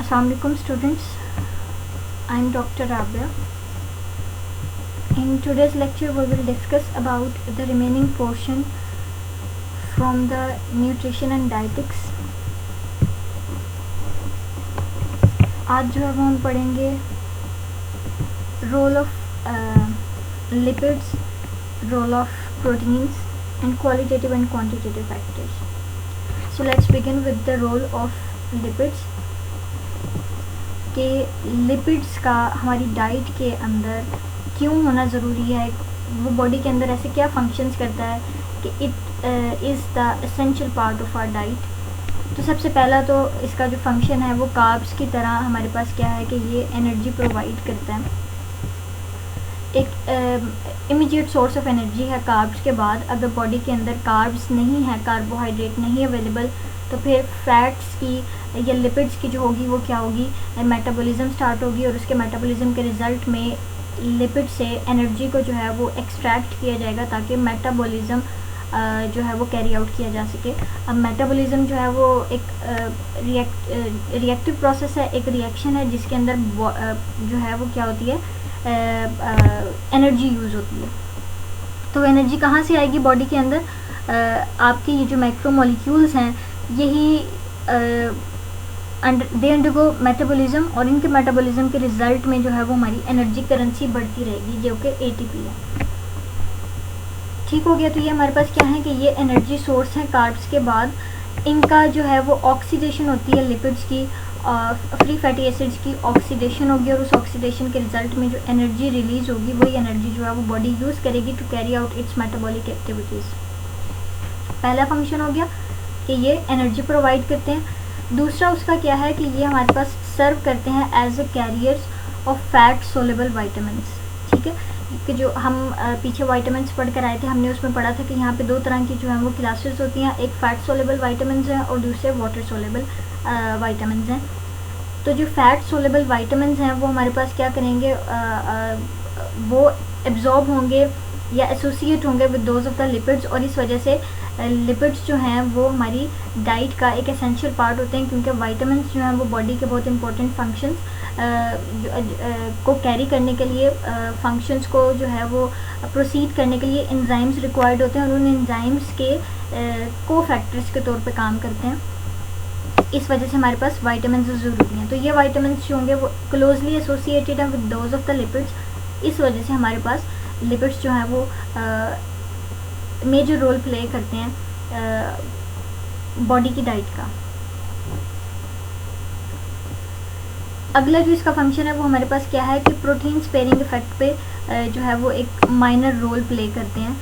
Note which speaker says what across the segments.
Speaker 1: Assalamualaikum students, I am Dr. Rabia. In today's lecture we will discuss about the remaining portion from the nutrition and dietetics. आज जो है वो हम पढ़ेंगे role of lipids, role of proteins and qualitative and quantitative factors. So let's begin with the role of lipids. कि lipids का हमारी diet के अंदर क्यों होना ज़रूरी है, वो बॉडी के अंदर ऐसे क्या फंक्शंस करता है कि it is the essential part of our diet. तो सबसे पहला तो इसका जो फंक्शन है वो कार्ब्स की तरह हमारे पास क्या है कि ये एनर्जी प्रोवाइड करता है. एक इमीडिएट सोर्स ऑफ एनर्जी है कार्ब्स के बाद. अगर बॉडी के अंदर कार्ब्स नहीं है, कार्बोहाइड्रेट नहीं अवेलेबल, तो फिर फैट्स की या लिपिड्स की जो होगी वो क्या होगी, मेटाबॉलिज्म स्टार्ट होगी और उसके मेटाबॉलिज्म के रिज़ल्ट में लिपिड से एनर्जी को जो है वो एक्सट्रैक्ट किया जाएगा ताकि मेटाबॉलिज्म जो है वो कैरी आउट किया जा सके. अब मेटाबॉलिज्म जो है वो एक रिएक्टिव प्रोसेस है, एक रिएक्शन है जिसके अंदर जो है वो क्या होती है, एनर्जी यूज़ होती है. तो एनर्जी कहाँ से आएगी बॉडी के अंदर, आपके ये जो मैक्रोमोलिक्यूल्स हैं यही दे अंडरगो मेटाबॉलिज्म और इनके मेटाबॉलिज्म के रिज़ल्ट में जो है वो हमारी एनर्जी करेंसी बढ़ती रहेगी जो कि एटीपी है. ठीक हो गया. तो ये हमारे पास क्या है कि ये एनर्जी सोर्स है कार्ब्स के बाद. इनका जो है वो ऑक्सीडेशन होती है लिपिड्स की, फ्री फैटी एसिड्स की ऑक्सीडेशन होगी और उस ऑक्सीडेशन के रिज़ल्ट में जो एनर्जी रिलीज़ होगी वही एनर्जी जो है वो बॉडी यूज़ करेगी to carry out its metabolic activities. पहला फंक्शन हो गया कि ये एनर्जी प्रोवाइड करते हैं. दूसरा उसका क्या है कि ये हमारे पास सर्व करते हैं as a carriers of fat soluble vitamins. ठीक है, कि जो हम पीछे वाइटामिन्स पढ़ कर आए थे, हमने उसमें पढ़ा था कि यहाँ पे दो तरह की जो है वो क्लासेस होती हैं. एक फ़ैट सोलेबल वाइटामिन्स हैं और दूसरे वाटर सोलेबल वाइटामिन्स हैं. तो जो फ़ैट सोलेबल वाइटामिन्स हैं वो हमारे पास क्या करेंगे, वो एब्जॉर्ब होंगे या एसोसिएट होंगे with those of the lipids और इस वजह से लिपिड्स जो हैं वो हमारी डाइट का एक एसेंशियल पार्ट होते हैं क्योंकि वाइटामिन्स जो हैं वो बॉडी के बहुत इंपॉर्टेंट फंक्शंस को कैरी करने के लिए, फंक्शंस को जो है वो प्रोसीड करने के लिए एंजाइम्स रिक्वायर्ड होते हैं और उन एंजाइम्स के को फैक्टर्स के तौर पे काम करते हैं. इस वजह से हमारे पास वाइटामिन्स ज़रूरी हैं. तो ये वाइटामिन्स जो होंगे वो क्लोजली एसोसिएटेड हैं with those of the lipids. इस वजह से हमारे पास लिपिड्स जो हैं वो मेजर रोल प्ले करते हैं बॉडी की डाइट का. अगला जो इसका फंक्शन है वो हमारे पास क्या है कि प्रोटीन स्पेयरिंग इफेक्ट पे जो है वो एक माइनर रोल प्ले करते हैं.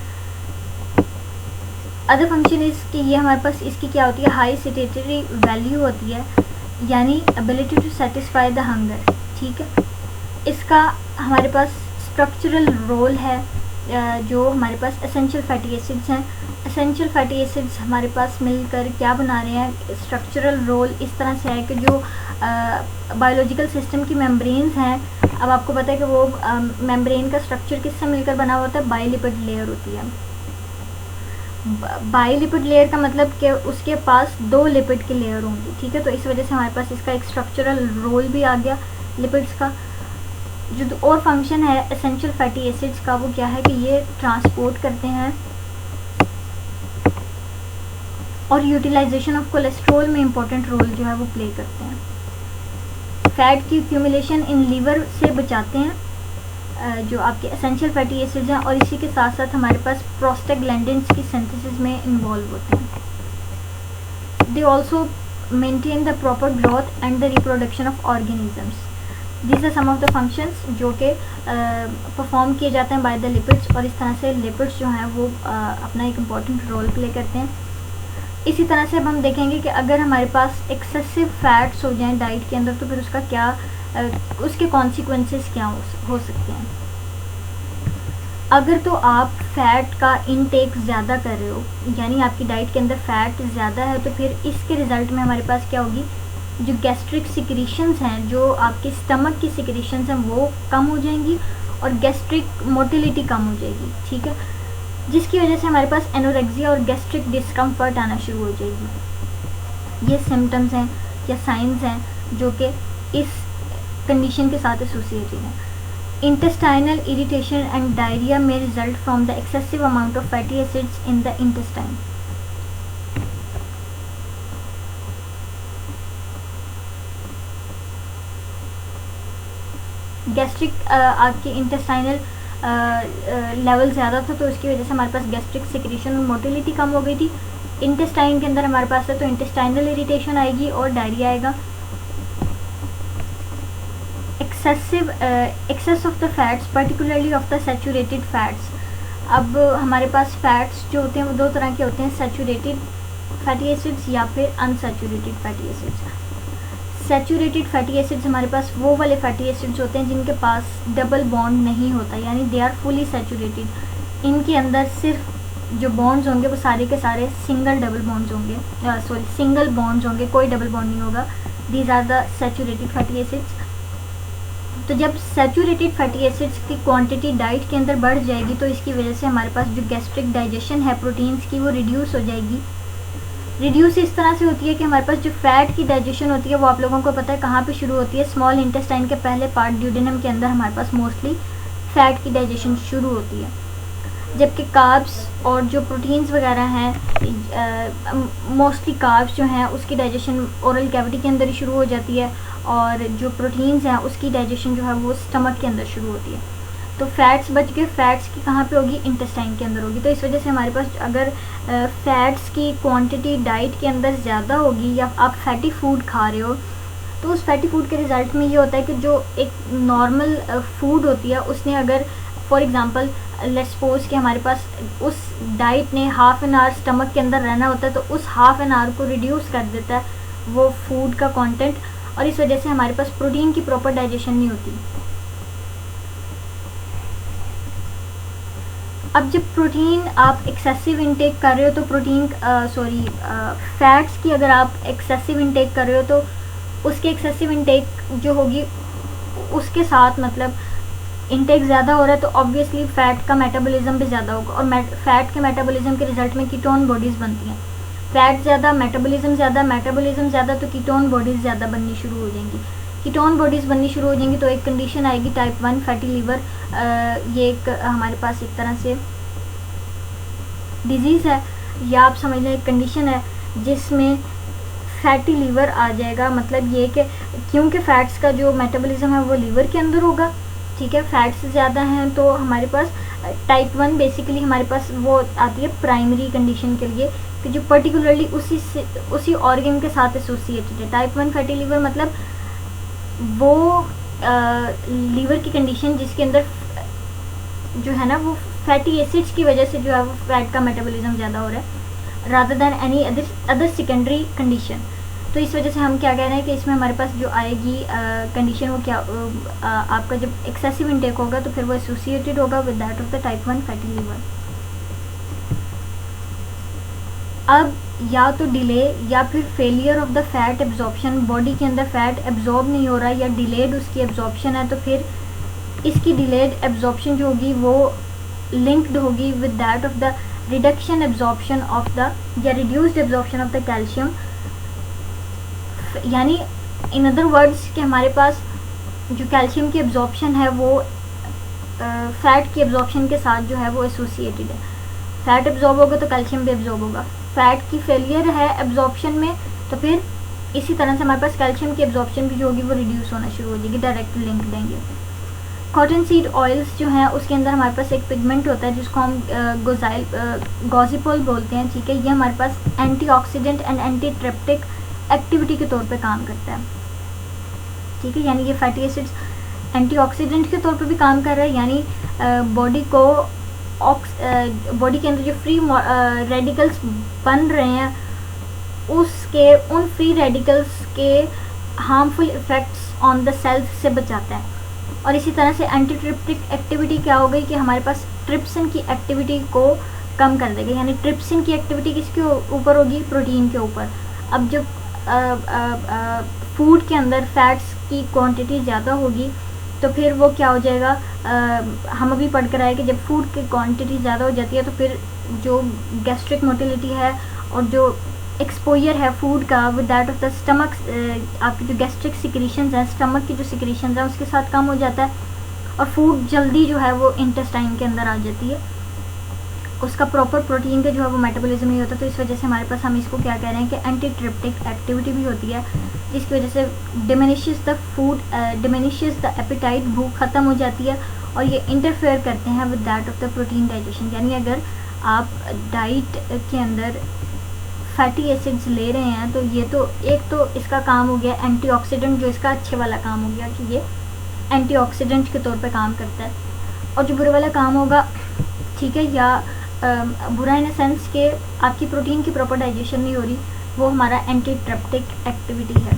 Speaker 1: अदर फंक्शन इसकी ये हमारे पास इसकी क्या होती है, हाई सेटेटरी वैल्यू होती है, यानी ability to satisfy the hunger. ठीक है, इसका हमारे पास स्ट्रक्चरल रोल है जो हमारे पास एसेंशियल फैटी एसिड्स हैं. एसेंशियल फैटी एसिड्स हमारे पास मिलकर क्या बना रहे हैं, स्ट्रक्चरल रोल इस तरह से है कि जो बायोलॉजिकल सिस्टम की मेम्ब्रेन्स हैं, अब आपको पता है कि वो मेम्ब्रेन का स्ट्रक्चर किससे मिलकर बना हुआ होता है, बाइलिपिड लेयर होती है. बाइलिपिड लेयर का मतलब कि उसके पास दो लिपिड की लेयर होंगी. ठीक है, तो इस वजह से हमारे पास इसका एक स्ट्रक्चरल रोल भी आ गया लिपिड्स का. जो और फंक्शन है एसेंशियल फैटी एसिड्स का वो क्या है कि ये ट्रांसपोर्ट करते हैं और यूटिलाइजेशन ऑफ कोलेस्ट्रॉल में इम्पोर्टेंट रोल जो है वो प्ले करते हैं. फैट की एक्यूमुलेशन इन लीवर से बचाते हैं जो आपके एसेंशियल फैटी एसिड्स हैं और इसी के साथ साथ हमारे पास प्रोस्टाग्लैंडिन्स की सिंथेसिस में इन्वॉल्व होते हैं. They also maintain the proper growth and the reproduction of organisms. These are some of the functions जो कि परफॉर्म किए जाते हैं बाय द लिपिड्स और इस तरह से लिपिड्स जो हैं वो अपना एक इम्पॉर्टेंट रोल प्ले करते हैं. इसी तरह से अब हम देखेंगे कि अगर हमारे पास एक्सेसिव फैट्स हो जाएं डाइट के अंदर तो फिर उसका क्या उसके कॉन्सिक्वेंसेस क्या हो सकते हैं. अगर तो आप फैट का इनटेक ज़्यादा कर रहे हो, यानी आपकी डाइट के अंदर फैट ज़्यादा है, तो फिर इसके रिज़ल्ट में हमारे पास क्या होगी, जो गैस्ट्रिक सिक्रीशंस हैं, जो आपके स्टमक की सिक्रीशंस हैं वो कम हो जाएंगी और गैस्ट्रिक मोटिलिटी कम हो जाएगी. ठीक है, जिसकी वजह से हमारे पास एनोरेक्सिया और गैस्ट्रिक डिस्कम्फर्ट आना शुरू हो जाएगी. ये सिम्टम्स हैं या साइंस हैं जो कि इस कंडीशन के साथ एसोसिएटेड है। इंटेस्टाइनल इरिटेशन एंड डायरिया में result from the excessive amount of fatty acids in the intestine. Gastric आपकी इंटेस्टाइनल लेवल ज़्यादा था तो उसकी वजह से हमारे पास गैस्ट्रिक सिक्रेशन और मोटिलिटी कम हो गई थी। इंटेस्टाइन के अंदर हमारे पास है तो इंटेस्टाइनल इरिटेशन आएगी और डायरिया आएगा। Excess of the fats particularly of the saturated fats. अब हमारे पास फैट्स जो होते हैं वो दो तरह के होते हैं, सैचुरेटेड फैटी एसिड्स या फिर unsaturated fatty acids. Saturated fatty acids हमारे पास वो वाले फैटी एसिड्स होते हैं जिनके पास डबल बॉन्ड नहीं होता, यानी दे आर फुली सैचुरेटेड। इनके अंदर सिर्फ जो बॉन्ड्स होंगे वो सारे के सारे सिंगल बॉन्ड्स होंगे, कोई डबल बॉन्ड नहीं होगा। These are the saturated fatty acids. तो जब सैचुरेटेड फैटी एसिड्स की क्वांटिटी डाइट के अंदर बढ़ जाएगी तो इसकी वजह से हमारे पास जो गैस्ट्रिक डाइजेशन है प्रोटीन्स की वो रिड्यूस हो जाएगी। रिड्यूस इस तरह से होती है कि हमारे पास जो फैट की डाइजेशन होती है वो आप लोगों को पता है कहाँ पे शुरू होती है, स्मॉल इंटेस्टाइन के पहले पार्ट ड्यूडेनम के अंदर हमारे पास मोस्टली फैट की डाइजेशन शुरू होती है। जबकि कार्ब्स और जो प्रोटीन्स वगैरह हैं, मोस्टली कार्ब्स जो हैं उसकी डाइजेशन ओरल कैविटी के अंदर ही शुरू हो जाती है और जो प्रोटीन्स हैं उसकी डाइजेशन जो है वो स्टमक के अंदर शुरू होती है। तो फैट्स बच के फैट्स की कहाँ पे होगी, इंटेस्टाइन के अंदर होगी। तो इस वजह से हमारे पास अगर फैट्स की क्वांटिटी डाइट के अंदर ज़्यादा होगी या आप फैटी फूड खा रहे हो तो उस फैटी फूड के रिज़ल्ट में ये होता है कि जो एक नॉर्मल फूड होती है उसने अगर फॉर एग्ज़ाम्पल लेट्स सपोज कि हमारे पास उस डाइट ने हाफ एन आवर स्टमक के अंदर रहना होता है तो उस हाफ एन आवर को रिड्यूस कर देता है वो फूड का कंटेंट, और इस वजह से हमारे पास प्रोटीन की प्रॉपर डाइजेशन नहीं होती। अब जब प्रोटीन आप एक्सेसिव इंटेक कर रहे हो तो फैट्स की अगर आप एक्सेसिव इंटेक कर रहे हो तो उसके एक्सेसिव इंटेक जो होगी उसके साथ मतलब इंटेक ज़्यादा हो रहा है तो ऑब्वियसली फ़ैट का मेटाबॉलिज्म भी ज़्यादा होगा और फैट के मेटाबॉलिज्म के रिजल्ट में कीटोन बॉडीज़ बनती हैं। फैट ज़्यादा, मेटाबॉलिज्म ज़्यादा तो कीटोन बॉडीज़ ज़्यादा बननी शुरू हो जाएंगी। कीटोन बॉडीज़ बननी शुरू हो जाएंगी तो एक कंडीशन आएगी टाइप 1 फैटी लीवर। ये एक हमारे पास एक तरह से डिजीज़ है या आप समझ लें एक कंडीशन है जिसमें फैटी लीवर आ जाएगा। मतलब ये कि क्योंकि फ़ैट्स का जो मेटाबॉलिज्म है वो लीवर के अंदर होगा, ठीक है, फैट्स ज़्यादा हैं तो हमारे पास टाइप 1 बेसिकली हमारे पास वो आती है प्राइमरी कंडीशन के लिए कि जो पर्टिकुलरली उसी ऑर्गन के साथ एसोसिएटेड है। टाइप 1 फैटी लीवर मतलब वो लीवर की कंडीशन जिसके अंदर जो है ना वो फैटी एसिड्स की वजह से जो है वो फैट का मेटाबॉलिज्म ज़्यादा हो रहा है rather than any other secondary condition. तो इस वजह से हम क्या कह रहे हैं कि इसमें हमारे पास जो आएगी कंडीशन वो क्या आपका जब एक्सेसिव इंटेक होगा तो फिर वो एसोसिएटेड होगा with that of the type 1 fatty liver. अब या तो डिले या फिर failure of the fat absorption, body के अंदर फैट एब्जॉर्ब नहीं हो रहा या डिलेड उसकी एब्जॉर्प्शन है तो फिर इसकी डिलेड एब्जॉर्प्शन जो होगी वो लिंक्ड होगी with that of the reduction absorption of the या reduced absorption of the calcium. यानी इन अदर वर्ड्स कि हमारे पास जो कैल्शियम की एब्जॉर्प्शन है वो फैट की एब्जॉर्प्शन के साथ जो है वो एसोसिएटेड है। फैट एब्जॉर्ब होगा तो कैल्शियम भी एब्जॉर्ब होगा। फैट की फेलियर है एब्जॉर्प्शन में तो फिर इसी तरह से हमारे पास कैल्शियम की एब्जॉर्प्शन भी जो होगी वो रिड्यूस होना शुरू हो जाएगी। डायरेक्ट लिंक देंगे। कॉटन सीड ऑयल्स जो हैं उसके अंदर हमारे पास एक पिगमेंट होता है जिसको हम गॉसिपोल बोलते हैं, ठीक है। ये हमारे पास एंटीऑक्सीडेंट एंड एंटीट्रिप्टिक एक्टिविटी के तौर पे काम करता है, ठीक है। यानी ये फैटी एसिड्स एंटीऑक्सीडेंट के तौर पे भी काम कर रहा है, यानी बॉडी के अंदर जो फ्री रेडिकल्स बन रहे हैं उन फ्री रेडिकल्स के harmful effects on the cells से बचाता है। और इसी तरह से एंटीट्रिप्टिक एक्टिविटी क्या हो गई कि हमारे पास ट्रिप्सिन की एक्टिविटी को कम कर देगा, यानी ट्रिप्सिन की एक्टिविटी किसके ऊपर होगी, प्रोटीन के ऊपर। अब जब फूड के अंदर फैट्स की क्वांटिटी ज़्यादा होगी तो फिर वो क्या हो जाएगा, हम अभी पढ़ कर आए कि जब फूड की क्वांटिटी ज़्यादा हो जाती है तो फिर जो गैस्ट्रिक मोटिलिटी है और जो एक्सपोजर है फूड का with that of the stomach, आपकी जो गैस्ट्रिक सिक्रीशंस हैं, स्टमक की जो सिक्रीशंस हैं उसके साथ कम हो जाता है और फूड जल्दी जो है वो इंटेस्टाइन के अंदर आ जाती है, उसका प्रॉपर प्रोटीन का जो है वो मेटाबॉलिज्म नहीं होता। तो इस वजह से हमारे पास हम इसको क्या कह रहे हैं कि एंटी ट्रिप्टिक एक्टिविटी भी होती है, जिसकी वजह से diminishes the food, diminishes the apatite, भूख ख़त्म हो जाती है और ये इंटरफेयर करते हैं with that of the protein digestion. यानी अगर आप डाइट के अंदर फैटी एसिड्स ले रहे हैं तो ये तो एक तो इसका काम हो गया एंटीऑक्सीडेंट, जो इसका अच्छे वाला काम हो गया कि ये एंटीऑक्सीडेंट के तौर पे काम करता है, और जो बुरे वाला काम होगा, ठीक है, या बुरा इन सेंस के आपकी प्रोटीन की प्रॉपर डाइजेशन नहीं हो रही, वो हमारा एंटी ट्रिप्टिक एक्टिविटी है।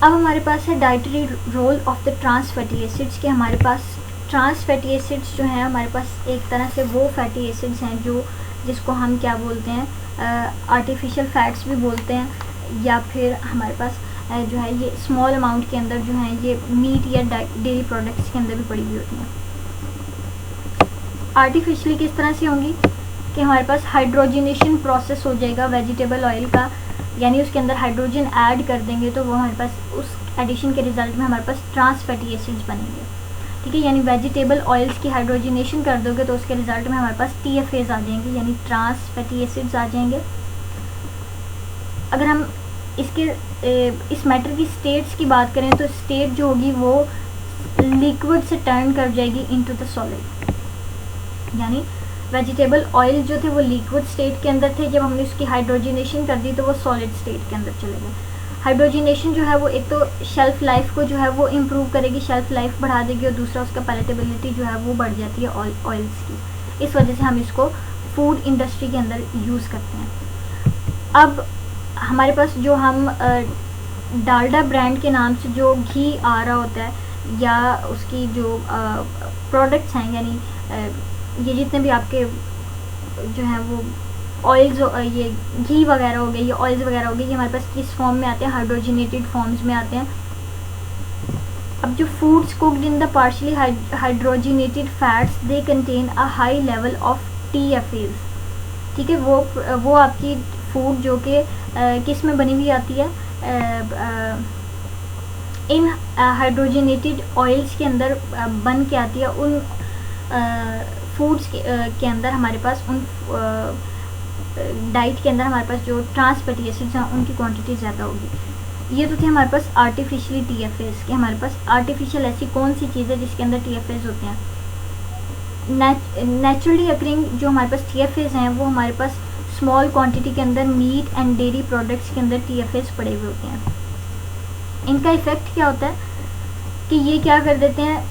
Speaker 1: अब हमारे पास है dietary role of the trans fatty acids के। हमारे पास ट्रांस फैटी एसिड्स जो हैं हमारे पास एक तरह से वो फैटी एसिड्स हैं जो जिसको हम क्या बोलते हैं, आर्टिफिशियल फैट्स भी बोलते हैं, या फिर हमारे पास जो है ये स्मॉल अमाउंट के अंदर जो है ये मीट या डेयरी प्रोडक्ट्स के अंदर भी पड़ी हुई होती हैं। आर्टिफिशियली किस तरह से होंगी कि हमारे पास हाइड्रोजनेशन प्रोसेस हो जाएगा वेजिटेबल ऑयल का, यानी उसके अंदर हाइड्रोजन ऐड कर देंगे तो वो हमारे पास उस एडिशन के रिजल्ट में हमारे पास ट्रांस फैटी एसिड्स बनेंगे, ठीक है। यानी वेजिटेबल ऑयल्स की हाइड्रोजनेशन कर दोगे तो उसके रिजल्ट में हमारे पास TFAs आ जाएंगे, यानी ट्रांस फैटी एसिड्स आ जाएंगे। अगर हम इसके इस मैटर की स्टेट्स की बात करें तो स्टेट जो होगी वो लिक्विड से टर्न कर जाएगी इनटू द सॉलिड, यानी वेजिटेबल ऑयल जो थे वो लिक्विड स्टेट के अंदर थे, जब हमने उसकी हाइड्रोजनेशन कर दी तो वो सॉलिड स्टेट के अंदर चले गए। हाइड्रोजनेशन जो है वो एक तो शेल्फ लाइफ को जो है वो इम्प्रूव करेगी, शेल्फ लाइफ बढ़ा देगी, और दूसरा उसका पैलेटेबिलिटी जो है वो बढ़ जाती है ऑयल्स की। इस वजह से हम इसको फूड इंडस्ट्री के अंदर यूज़ करते हैं। अब हमारे पास जो हम डालडा ब्रांड के नाम से जो घी आ रहा होता है या उसकी जो प्रोडक्ट्स हैं, यानी ये जितने भी आपके जो हैं वो ऑयल्स, ये घी वगैरह हो गए, ये ऑयल्स वगैरह हो गए, ये हमारे पास किस फॉर्म में आते हैं, हाइड्रोजनेटेड फॉर्म्स में आते हैं। अब जो foods cooked in the partially hydrogenated fats they contain a high level of TFAs, ठीक है। वो आपकी फूड जो कि किस में बनी हुई आती है, इन हाइड्रोजनेटेड ऑयल्स के अंदर बन के आती है। उन फूड्स के अंदर हमारे पास उन डाइट के अंदर हमारे पास जो ट्रांस फैटी एसिड्स हैं उनकी क्वांटिटी ज़्यादा होगी। ये तो थे हमारे पास आर्टिफिशियली TFAs के। हमारे पास आर्टिफिशियल ऐसी कौन सी चीज़ है जिसके अंदर TFAs होते हैं? नेचुरली अकरिंग जो हमारे पास TFAs हैं वो हमारे पास स्मॉल क्वांटिटी के अंदर मीट एंड डेयरी प्रोडक्ट्स के अंदर TFAs पड़े हुए होते हैं। इनका इफ़ेक्ट क्या होता है कि ये क्या कर देते हैं,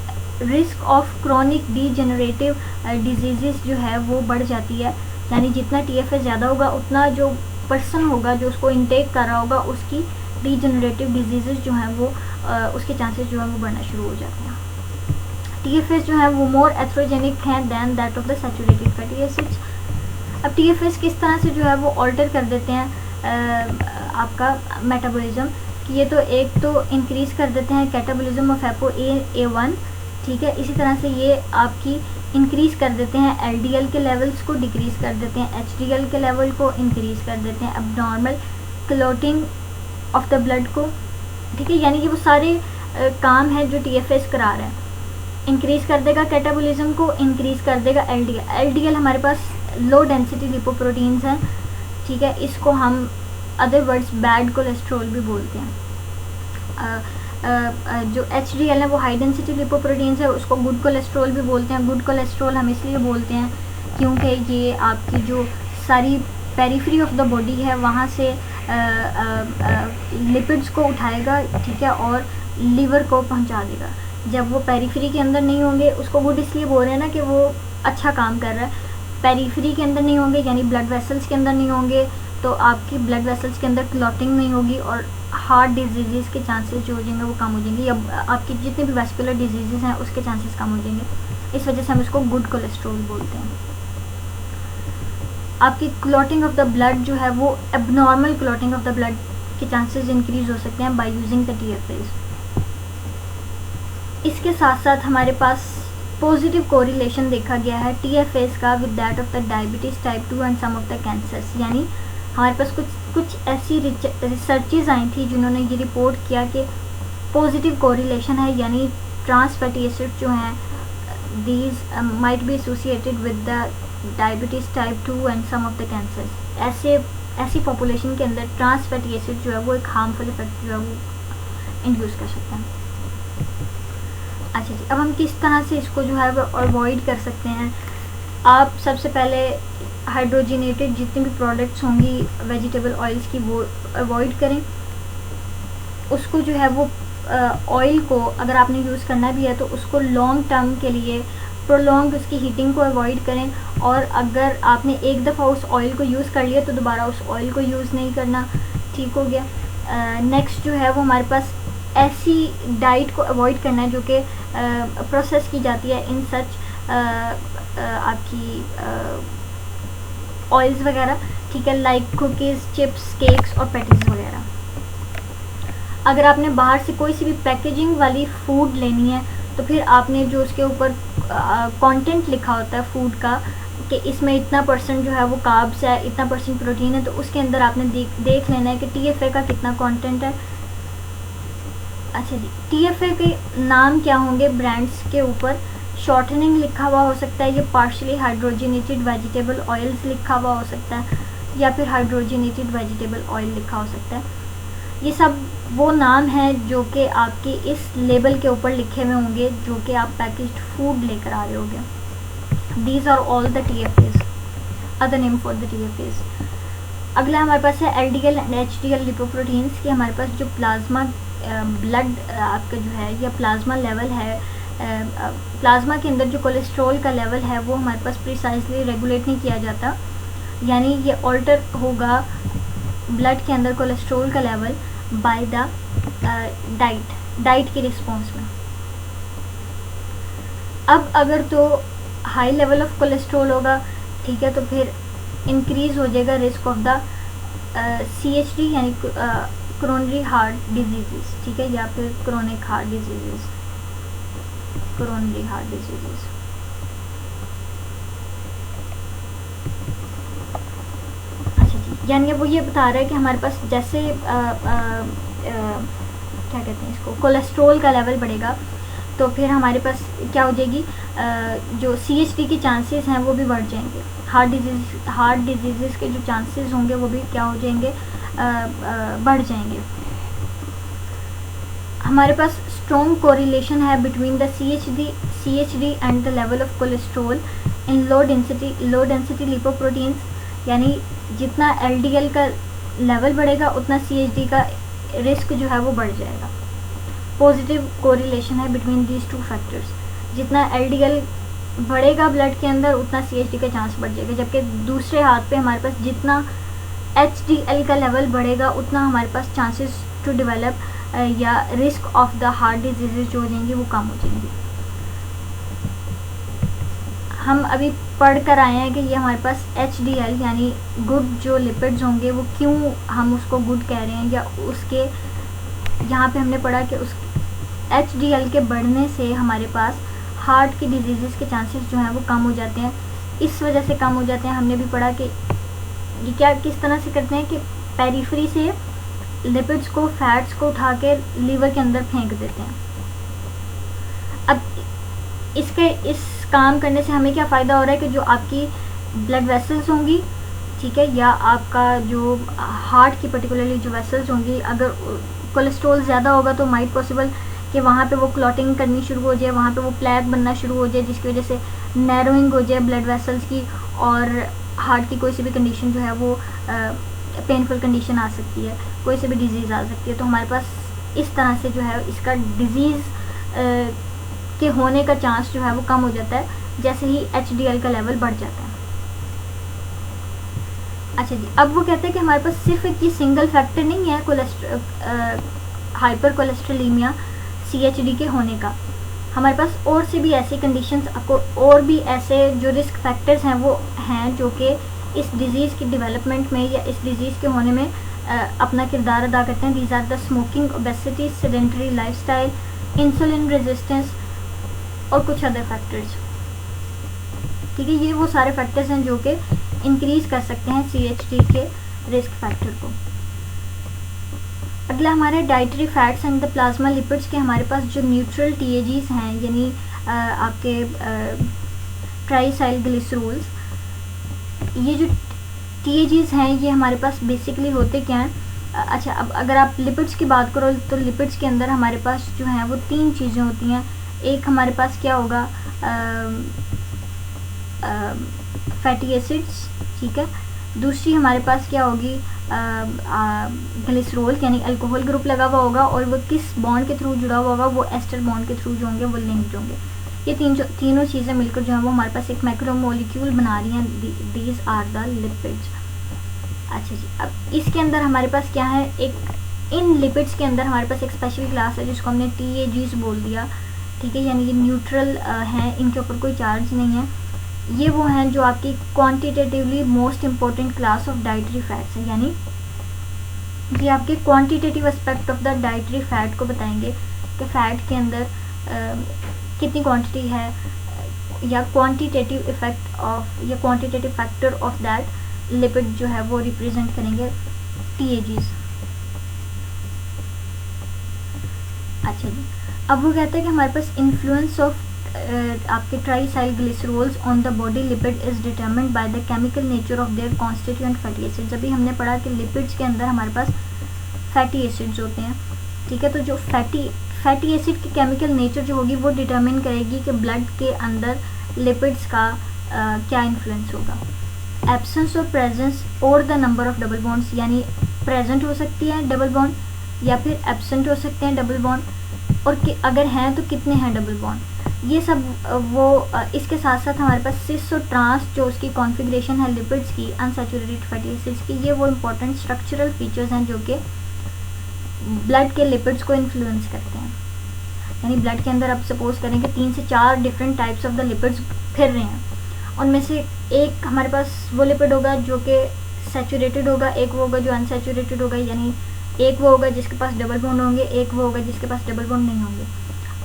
Speaker 1: risk of chronic degenerative disease जो है वो बढ़ जाती है। यानी जितना TFA ज़्यादा होगा उतना जो पर्सन होगा जो उसको इनटेक कर रहा होगा उसकी डीजेनरेटिव डिजीज़ जो हैं वो उसके चांसेस जो है वो बढ़ना शुरू हो जाते हैं। TFAs जो है वो मोर एथ्रोजेनिक हैं than that of the saturated fatty acids. अब TFAs किस तरह से जो है वो ऑल्टर कर देते हैं आपका मेटाबॉलिज्म, कि ये तो एक तो इंक्रीज़ कर देते हैं कैटाबॉलिज्म ऑफ ApoA1, ठीक है। इसी तरह से ये आपकी इंक्रीज़ कर देते हैं LDL के लेवल्स को, डिक्रीज़ कर देते हैं HDL के लेवल को, इंक्रीज़ कर देते हैं abnormal clotting of the blood को, ठीक है। यानी कि वो सारे काम हैं जो TFAs करा रहे हैं। इंक्रीज़ कर देगा कैटाबॉलिज्म को, इंक्रीज़ कर देगा LDL हमारे पास लो डेंसिटी लिपोप्रोटीन्स हैं, ठीक है। इसको हम अदर वर्ड्स बैड कोलेस्ट्रॉल भी बोलते हैं। जो HDL है वो हाई डेंसिटी लिपोप्रोटीन्स है, उसको गुड कोलेस्ट्रॉल भी बोलते हैं। गुड कोलेस्ट्रॉल हम इसलिए बोलते हैं क्योंकि ये आपकी जो सारी पेरिफेरी ऑफ द बॉडी है वहाँ से लिपिड्स को उठाएगा, ठीक है, और लीवर को पहुँचा देगा। जब वो पेरिफेरी के अंदर नहीं होंगे, उसको गुड इसलिए बोल रहे हैं ना कि वो अच्छा काम कर रहा है। पेरिफेरी के अंदर नहीं होंगे यानी ब्लड वेसल्स के अंदर नहीं होंगे तो आपकी ब्लड वेसल्स के अंदर क्लॉटिंग नहीं होगी और हार्ट डिजीज़ के चांसेस जो हो जाएंगे वो कम हो जाएंगे, या आपकी जितने भी वेस्कुलर डिजीज़ हैं उसके चांसेस कम हो जाएंगे। इस वजह से हम इसको गुड कोलेस्ट्रॉल बोलते हैं। आपकी क्लॉटिंग ऑफ द ब्लड जो है वो abnormal clotting of the blood के चांसेस इंक्रीज़ हो सकते हैं बाय यूजिंग द TFAs। इसके साथ साथ हमारे पास पॉजिटिव कोरिलेशन देखा गया है TFAs का with that of the diabetes type 2 and some of the cancers. यानी हमारे पास कुछ ऐसी रिसर्चेज आई थी जिन्होंने ये रिपोर्ट किया कि पॉजिटिव कोरिलेशन है, यानी ट्रांस फैटी एसिड जो हैं these might be associated with the diabetes type 2 and some of the cancers. ऐसी पॉपुलेशन के अंदर ट्रांस फैटी एसिड जो है वो एक हार्मफुल इफेक्ट जो है वो इंड्यूस कर सकता है। अच्छा जी, अब हम किस तरह से इसको जो है वो अवॉइड कर सकते हैं। आप सबसे पहले हाइड्रोजनेटेड जितनी भी प्रोडक्ट्स होंगी वेजिटेबल ऑयल्स की वो अवॉइड करें। उसको जो है वो ऑयल को अगर आपने यूज़ करना भी है तो उसको लॉन्ग टर्म के लिए प्रोलॉन्ग उसकी हीटिंग को अवॉइड करें, और अगर आपने एक दफ़ा उस ऑयल को यूज़ कर लिया तो दोबारा उस ऑयल को यूज़ नहीं करना। ठीक हो गया। नेक्स्ट जो है वो हमारे पास ऐसी डाइट को अवॉइड करना है जो कि प्रोसेस की जाती है इन सच आपकी ऑयल्स वगैरह, ठीक है, लाइक कुकीज़, चिप्स, केक्स और पैटीज़ वगैरह। अगर आपने बाहर से कोई सी भी पैकेजिंग वाली फूड लेनी है तो फिर आपने जो उसके ऊपर कंटेंट लिखा होता है फूड का कि इसमें इतना % जो है वो कार्ब्स है, इतना % प्रोटीन है, तो उसके अंदर आपने देख लेना है कि TFA का कितना कंटेंट है। अच्छा जी, TFA के नाम क्या होंगे ब्रांड्स के ऊपर, शॉर्टनिंग लिखा हुआ हो सकता है, ये पार्शली हाइड्रोजनेटेड वेजिटेबल ऑयल्स लिखा हुआ हो सकता है, या फिर हाइड्रोजनेटेड वेजिटेबल ऑयल लिखा हो सकता है। ये सब वो नाम हैं जो कि आपके इस लेबल के ऊपर लिखे हुए होंगे जो कि आप पैकेज्ड फूड लेकर आ रहे होंगे। These are all the TFAs, other name for the TFAs। अगला हमारे पास है LDL एंड HDL लिपोप्रोटीन्स की। हमारे पास जो प्लाज्मा ब्लड आपका जो है या प्लाज्मा लेवल है, प्लाज्मा के अंदर जो कोलेस्ट्रॉल का लेवल है वो हमारे पास प्रिसाइजली रेगुलेट नहीं किया जाता, यानी ये ऑल्टर होगा ब्लड के अंदर कोलेस्ट्रॉल का लेवल बाय द डाइट की रिस्पॉन्स में। अब अगर तो हाई लेवल ऑफ कोलेस्ट्रॉल होगा, ठीक है, तो फिर इंक्रीज हो जाएगा रिस्क ऑफ द CHD यानी कोरोनरी हार्ट डिजीज़, ठीक है, या फिर chronic heart disease, coronary heart disease. अच्छा जी, यानी वो ये बता रहा है कि हमारे पास जैसे क्या कहते हैं इसको, कोलेस्ट्रॉल का लेवल बढ़ेगा तो फिर हमारे पास क्या हो जाएगी, जो CHD के चांसेस हैं वो भी बढ़ जाएंगे। हार्ट डिजीज़ के जो चांसेस होंगे वो भी क्या हो जाएंगे, बढ़ जाएंगे। हमारे पास स्ट्रॉन्ग कोरिलेशन है between the CHD and the level of cholesterol in low density lipoproteins, यानी जितना LDL का लेवल बढ़ेगा उतना CHD का रिस्क जो है वो बढ़ जाएगा। पॉजिटिव कोरिलेशन है बिटवीन दीज टू फैक्टर्स। जितना LDL बढ़ेगा ब्लड के अंदर उतना CHD का चांस बढ़ जाएगा, जबकि दूसरे हाथ पे हमारे पास जितना HDL का लेवल बढ़ेगा उतना हमारे पास चांसेस टू डेवलप या risk of the heart disease जो हो जाएंगी वो कम हो जाएंगी। हम अभी पढ़ कर आए हैं कि ये हमारे पास HDL यानी गुड जो लिपिड्स होंगे वो क्यों हम उसको गुड कह रहे हैं, या उसके यहाँ पे हमने पढ़ा कि उस HDL के बढ़ने से हमारे पास हार्ट की डिजीज़ के चांसेस जो हैं वो कम हो जाते हैं। इस वजह से कम हो जाते हैं, हमने भी पढ़ा कि ये क्या किस तरह से करते हैं कि पेरिफेरी से लिपिड्स को, फैट्स को उठा के लीवर के अंदर फेंक देते हैं। अब इस काम करने से हमें क्या फ़ायदा हो रहा है कि जो आपकी ब्लड वेसल्स होंगी, ठीक है, या आपका जो हार्ट की पर्टिकुलरली जो वेसल्स होंगी, अगर कोलेस्ट्रॉल ज़्यादा होगा तो माइट पॉसिबल कि वहाँ पे वो क्लॉटिंग करनी शुरू हो जाए, वहाँ पे वो प्लैक बनना शुरू हो जाए, जिसकी वजह से नैरोइंग हो जाए ब्लड वेसल्स की, और हार्ट की कोई सी भी कंडीशन जो है वो पेनफुल कंडीशन आ सकती है, कोई सी भी डिजीज़ आ सकती है। तो हमारे पास इस तरह से जो है इसका डिज़ीज़ के होने का चांस जो है वो कम हो जाता है जैसे ही HDL का लेवल बढ़ जाता है। अच्छा जी, अब वो कहते हैं कि हमारे पास सिर्फ एक ये सिंगल फैक्टर नहीं है हाइपर कोलेस्ट्रोलीमिया CHD के होने का, हमारे पास और से भी ऐसी कंडीशंस, और भी ऐसे जो रिस्क फैक्टर्स हैं वो हैं जो कि इस डिज़ीज़ की डेवलपमेंट में या इस डिज़ीज़ के होने में अपना किरदार अदा करते हैं। These are the smoking, obesity, sedentary lifestyle, insulin resistance और कुछ अदर फैक्टर्स। ठीक है, ये वो सारे फैक्टर्स हैं जो कि इंक्रीज कर सकते हैं CHD के रिस्क फैक्टर को। अगला हमारे dietary fats and the plasma lipids के हमारे पास जो न्यूट्रल TAGs हैं, यानी आपके ट्राइसाइलग्लिसरोल्स, ये जो TAGs हैं ये हमारे पास बेसिकली होते क्या हैं? अच्छा, अब अगर आप लिपिड्स की बात करो तो लिपिड्स के अंदर हमारे पास जो है वो 3 चीज़ें होती हैं। एक हमारे पास क्या होगा, फैटी एसिड्स, ठीक है। दूसरी हमारे पास क्या होगी, ग्लिसरॉल, यानी अल्कोहल ग्रुप लगा हुआ होगा और वो किस बॉन्ड के थ्रू जुड़ा हुआ होगा, वो एस्टर बॉन्ड के थ्रू जो होंगे वो लिंक्ड होंगे। ये तीनों चीज़ें मिलकर जो है वो हमारे पास एक मैक्रोमोलिक्यूल बना रही हैं, दीज आर द लिपिड्स। अच्छा जी, अब इसके अंदर हमारे पास क्या है, एक इन लिपिड्स के अंदर हमारे पास एक स्पेशल क्लास है जिसको हमने TAGs बोल दिया, ठीक है, यानी ये न्यूट्रल हैं, इनके ऊपर कोई चार्ज नहीं है। ये वो हैं जो आपकी quantitatively most important class of dietary fats है, यानी ये आपके quantitative aspect of the dietary fat को बताएंगे कि फैट के अंदर कितनी क्वांटिटी है, या क्वांटिटेटिव इफेक्ट ऑफ या quantitative factor of that lipid जो है वो रिप्रेजेंट करेंगे TAGs। अच्छा जी, अब वो कहते हैं कि हमारे पास इन्फ्लुएंस ऑफ आपके triacylglycerols on the body lipid is determined by the chemical nature of their constituent fatty acids. अभी हमने पढ़ा कि लिपिड्स के अंदर हमारे पास फैटी एसिड्स होते हैं, ठीक है। तो जो फैटी एसिड की केमिकल नेचर जो होगी वो डिटरमिन करेगी कि ब्लड के अंदर लिपिड्स का क्या इन्फ्लुएंस होगा। एब्सेंस और प्रेजेंस और the number of double bonds, यानी प्रेजेंट हो सकती है डबल बॉन्ड या फिर एब्सेंट हो सकते हैं डबल बॉन्ड, और अगर हैं तो कितने हैं डबल बॉन्ड, ये सब वो इसके साथ साथ हमारे पास सिस और ट्रांस जो उसकी कॉन्फ़िगरेशन है लिपिड्स की, अनसैचुरेटेड फैटी एसिड्स की, ये वो इंपॉर्टेंट स्ट्रक्चरल फीचर्स हैं जो कि ब्लड के लिपिड्स को इन्फ्लुएंस करते हैं। यानी ब्लड के अंदर अब सपोज करें कि 3 से 4 different types of the lipids फिर रहे हैं, उनमें से एक हमारे पास वो लिपिड होगा जो कि सैचुरेटेड होगा, एक वो होगा जो अनसैचुरेटेड होगा, यानी एक वो होगा जिसके पास डबल बॉन्ड होंगे, एक वो होगा जिसके पास डबल बॉन्ड नहीं होंगे।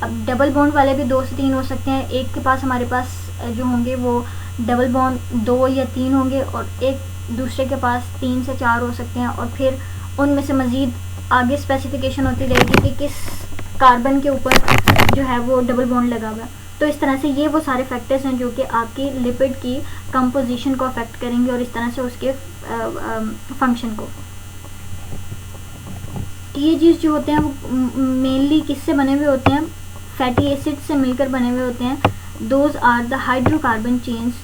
Speaker 1: अब डबल बॉन्ड वाले भी 2 से 3 हो सकते हैं, एक के पास हमारे पास जो होंगे वो डबल बॉन्ड 2 या 3 होंगे और एक दूसरे के पास 3 से 4 हो सकते हैं, और फिर उनमें से मज़ीद आगे स्पेसिफिकेशन होती रहेगी कि किस कार्बन के ऊपर जो है वो डबल बॉन्ड लगा हुआ है। तो इस तरह से ये वो सारे फैक्टर्स हैं जो कि आपकी लिपिड की कंपोजिशन को अफेक्ट करेंगे और इस तरह से उसके फंक्शन को। TAGs जो होते हैं वो मेनली किससे बने हुए होते हैं, फैटी एसिड से मिलकर बने हुए होते हैं। Those are the hydrocarbon chains,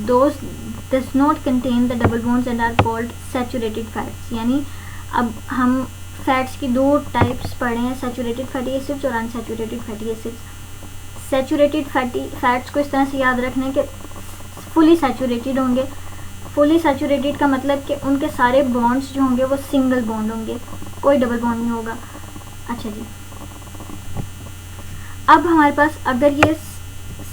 Speaker 1: those does not contain the double bonds and are called saturated fats. यानी अब हम फैट्स की 2 टाइप्स पढ़े हैं, सैचुरेटेड फैटी एसिड्स और unsaturated fatty acids. Saturated fats को इस तरह से याद रखना है कि फुली सैचुरेटेड होंगे। फुली सैचुरेटेड का मतलब कि उनके सारे बॉन्ड्स जो होंगे वो सिंगल बॉन्ड होंगे, कोई डबल बॉन्ड नहीं होगा। अच्छा जी, अब हमारे पास अगर ये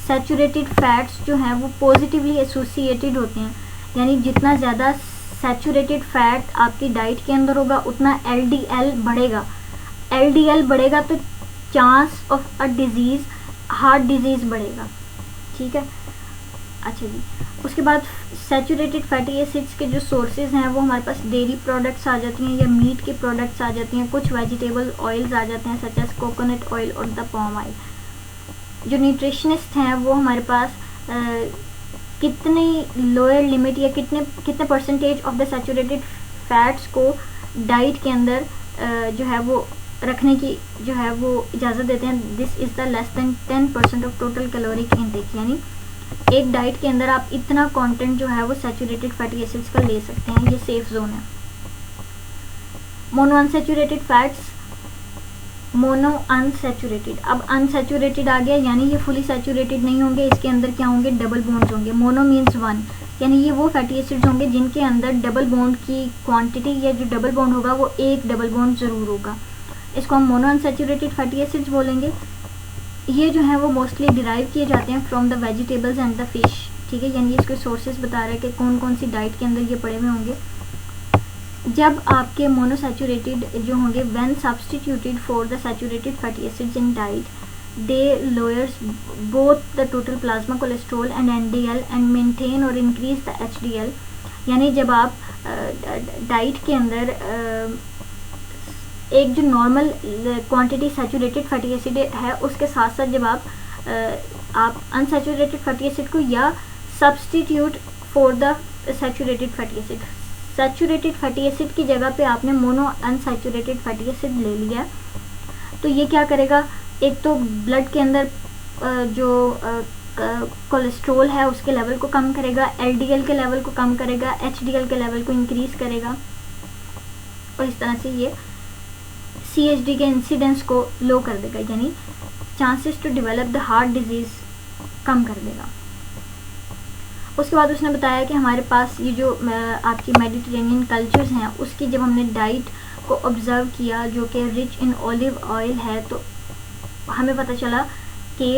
Speaker 1: सैचुरेटेड फैट्स जो हैं वो पॉजिटिवली एसोसिएटेड होते हैं, यानी जितना ज़्यादा सैचुरेटेड फैट आपकी डाइट के अंदर होगा उतना LDL बढ़ेगा। LDL बढ़ेगा तो chance of a disease, heart disease बढ़ेगा, ठीक है। अच्छा जी, उसके बाद सैचुरेटेड फैटी एसिड्स के जो सोर्सेज हैं वो हमारे पास डेयरी प्रोडक्ट्स आ जाती हैं या मीट की प्रोडक्ट्स आ जाती हैं, कुछ वेजिटेबल ऑयल्स आ जाते हैं सच एज कोकोनट ऑयल और द पाम ऑयल। जो न्यूट्रिशनिस्ट हैं वो हमारे पास कितनी लोअर लिमिट या कितने percentage of the saturated fats को डाइट के अंदर जो है वो रखने की जो है वो इजाज़त देते हैं। This is the less than 10% of total caloric intake, यानी एक डाइट के अंदर आप इतना कंटेंट जो है वो सैचुरेटेड फैटी एसिड्स का ले सकते हैं, ये सेफ जोन है। Mono unsaturated fats, mono unsaturated, अब अनसैचुरेटेड आ गया यानी ये फुली सैचुरेटेड नहीं होंगे, इसके अंदर क्या होंगे, डबल बॉन्ड्स होंगे। मोनो मीन्स 1, यानी ये वो फैटी एसिड्स होंगे जिनके अंदर डबल बॉन्ड की क्वांटिटी या जो डबल बॉन्ड होगा वो एक डबल बॉन्ड ज़रूर होगा, इसको हम मोनो अनसैचुरेटेड फैटी एसिड्स बोलेंगे। ये जो है वो मोस्टली डिराइव किए जाते हैं from the vegetables and the fish, ठीक है, यानी इसके सोर्सेज बता रहे हैं कि कौन कौन सी डाइट के अंदर ये पड़े हुए होंगे। जब आपके मोनोसैचुरेटेड जो होंगे when substituted for the saturated fatty acids in diet, they lowers both the total plasma cholesterol and NDL and maintain और इंक्रीज द एचडीएल। यानी जब आप डाइट के अंदर एक जो normal quantity saturated fatty acid है उसके साथ साथ जब आप अनसैचुरेटेड फैटी एसिड को या substitute for the saturated fatty acid, saturated fatty acid की जगह पे आपने मोनो अनसैचुरेटेड फैटी एसिड ले लिया, तो ये क्या करेगा, एक तो ब्लड के अंदर जो कोलेस्ट्रॉल है उसके लेवल को कम करेगा, एलडीएल के लेवल को कम करेगा, एचडीएल के लेवल को इंक्रीज करेगा और इस तरह से ये सीएचडी के इंसिडेंस को लो कर देगा, यानी chances to develop the heart disease कम कर देगा। उसके बाद उसने बताया कि हमारे पास ये जो आपकी मेडिटेरेनियन कल्चर्स हैं उसकी जब हमने डाइट को ऑब्जर्व किया जो कि रिच इन ऑलिव ऑयल है, तो हमें पता चला कि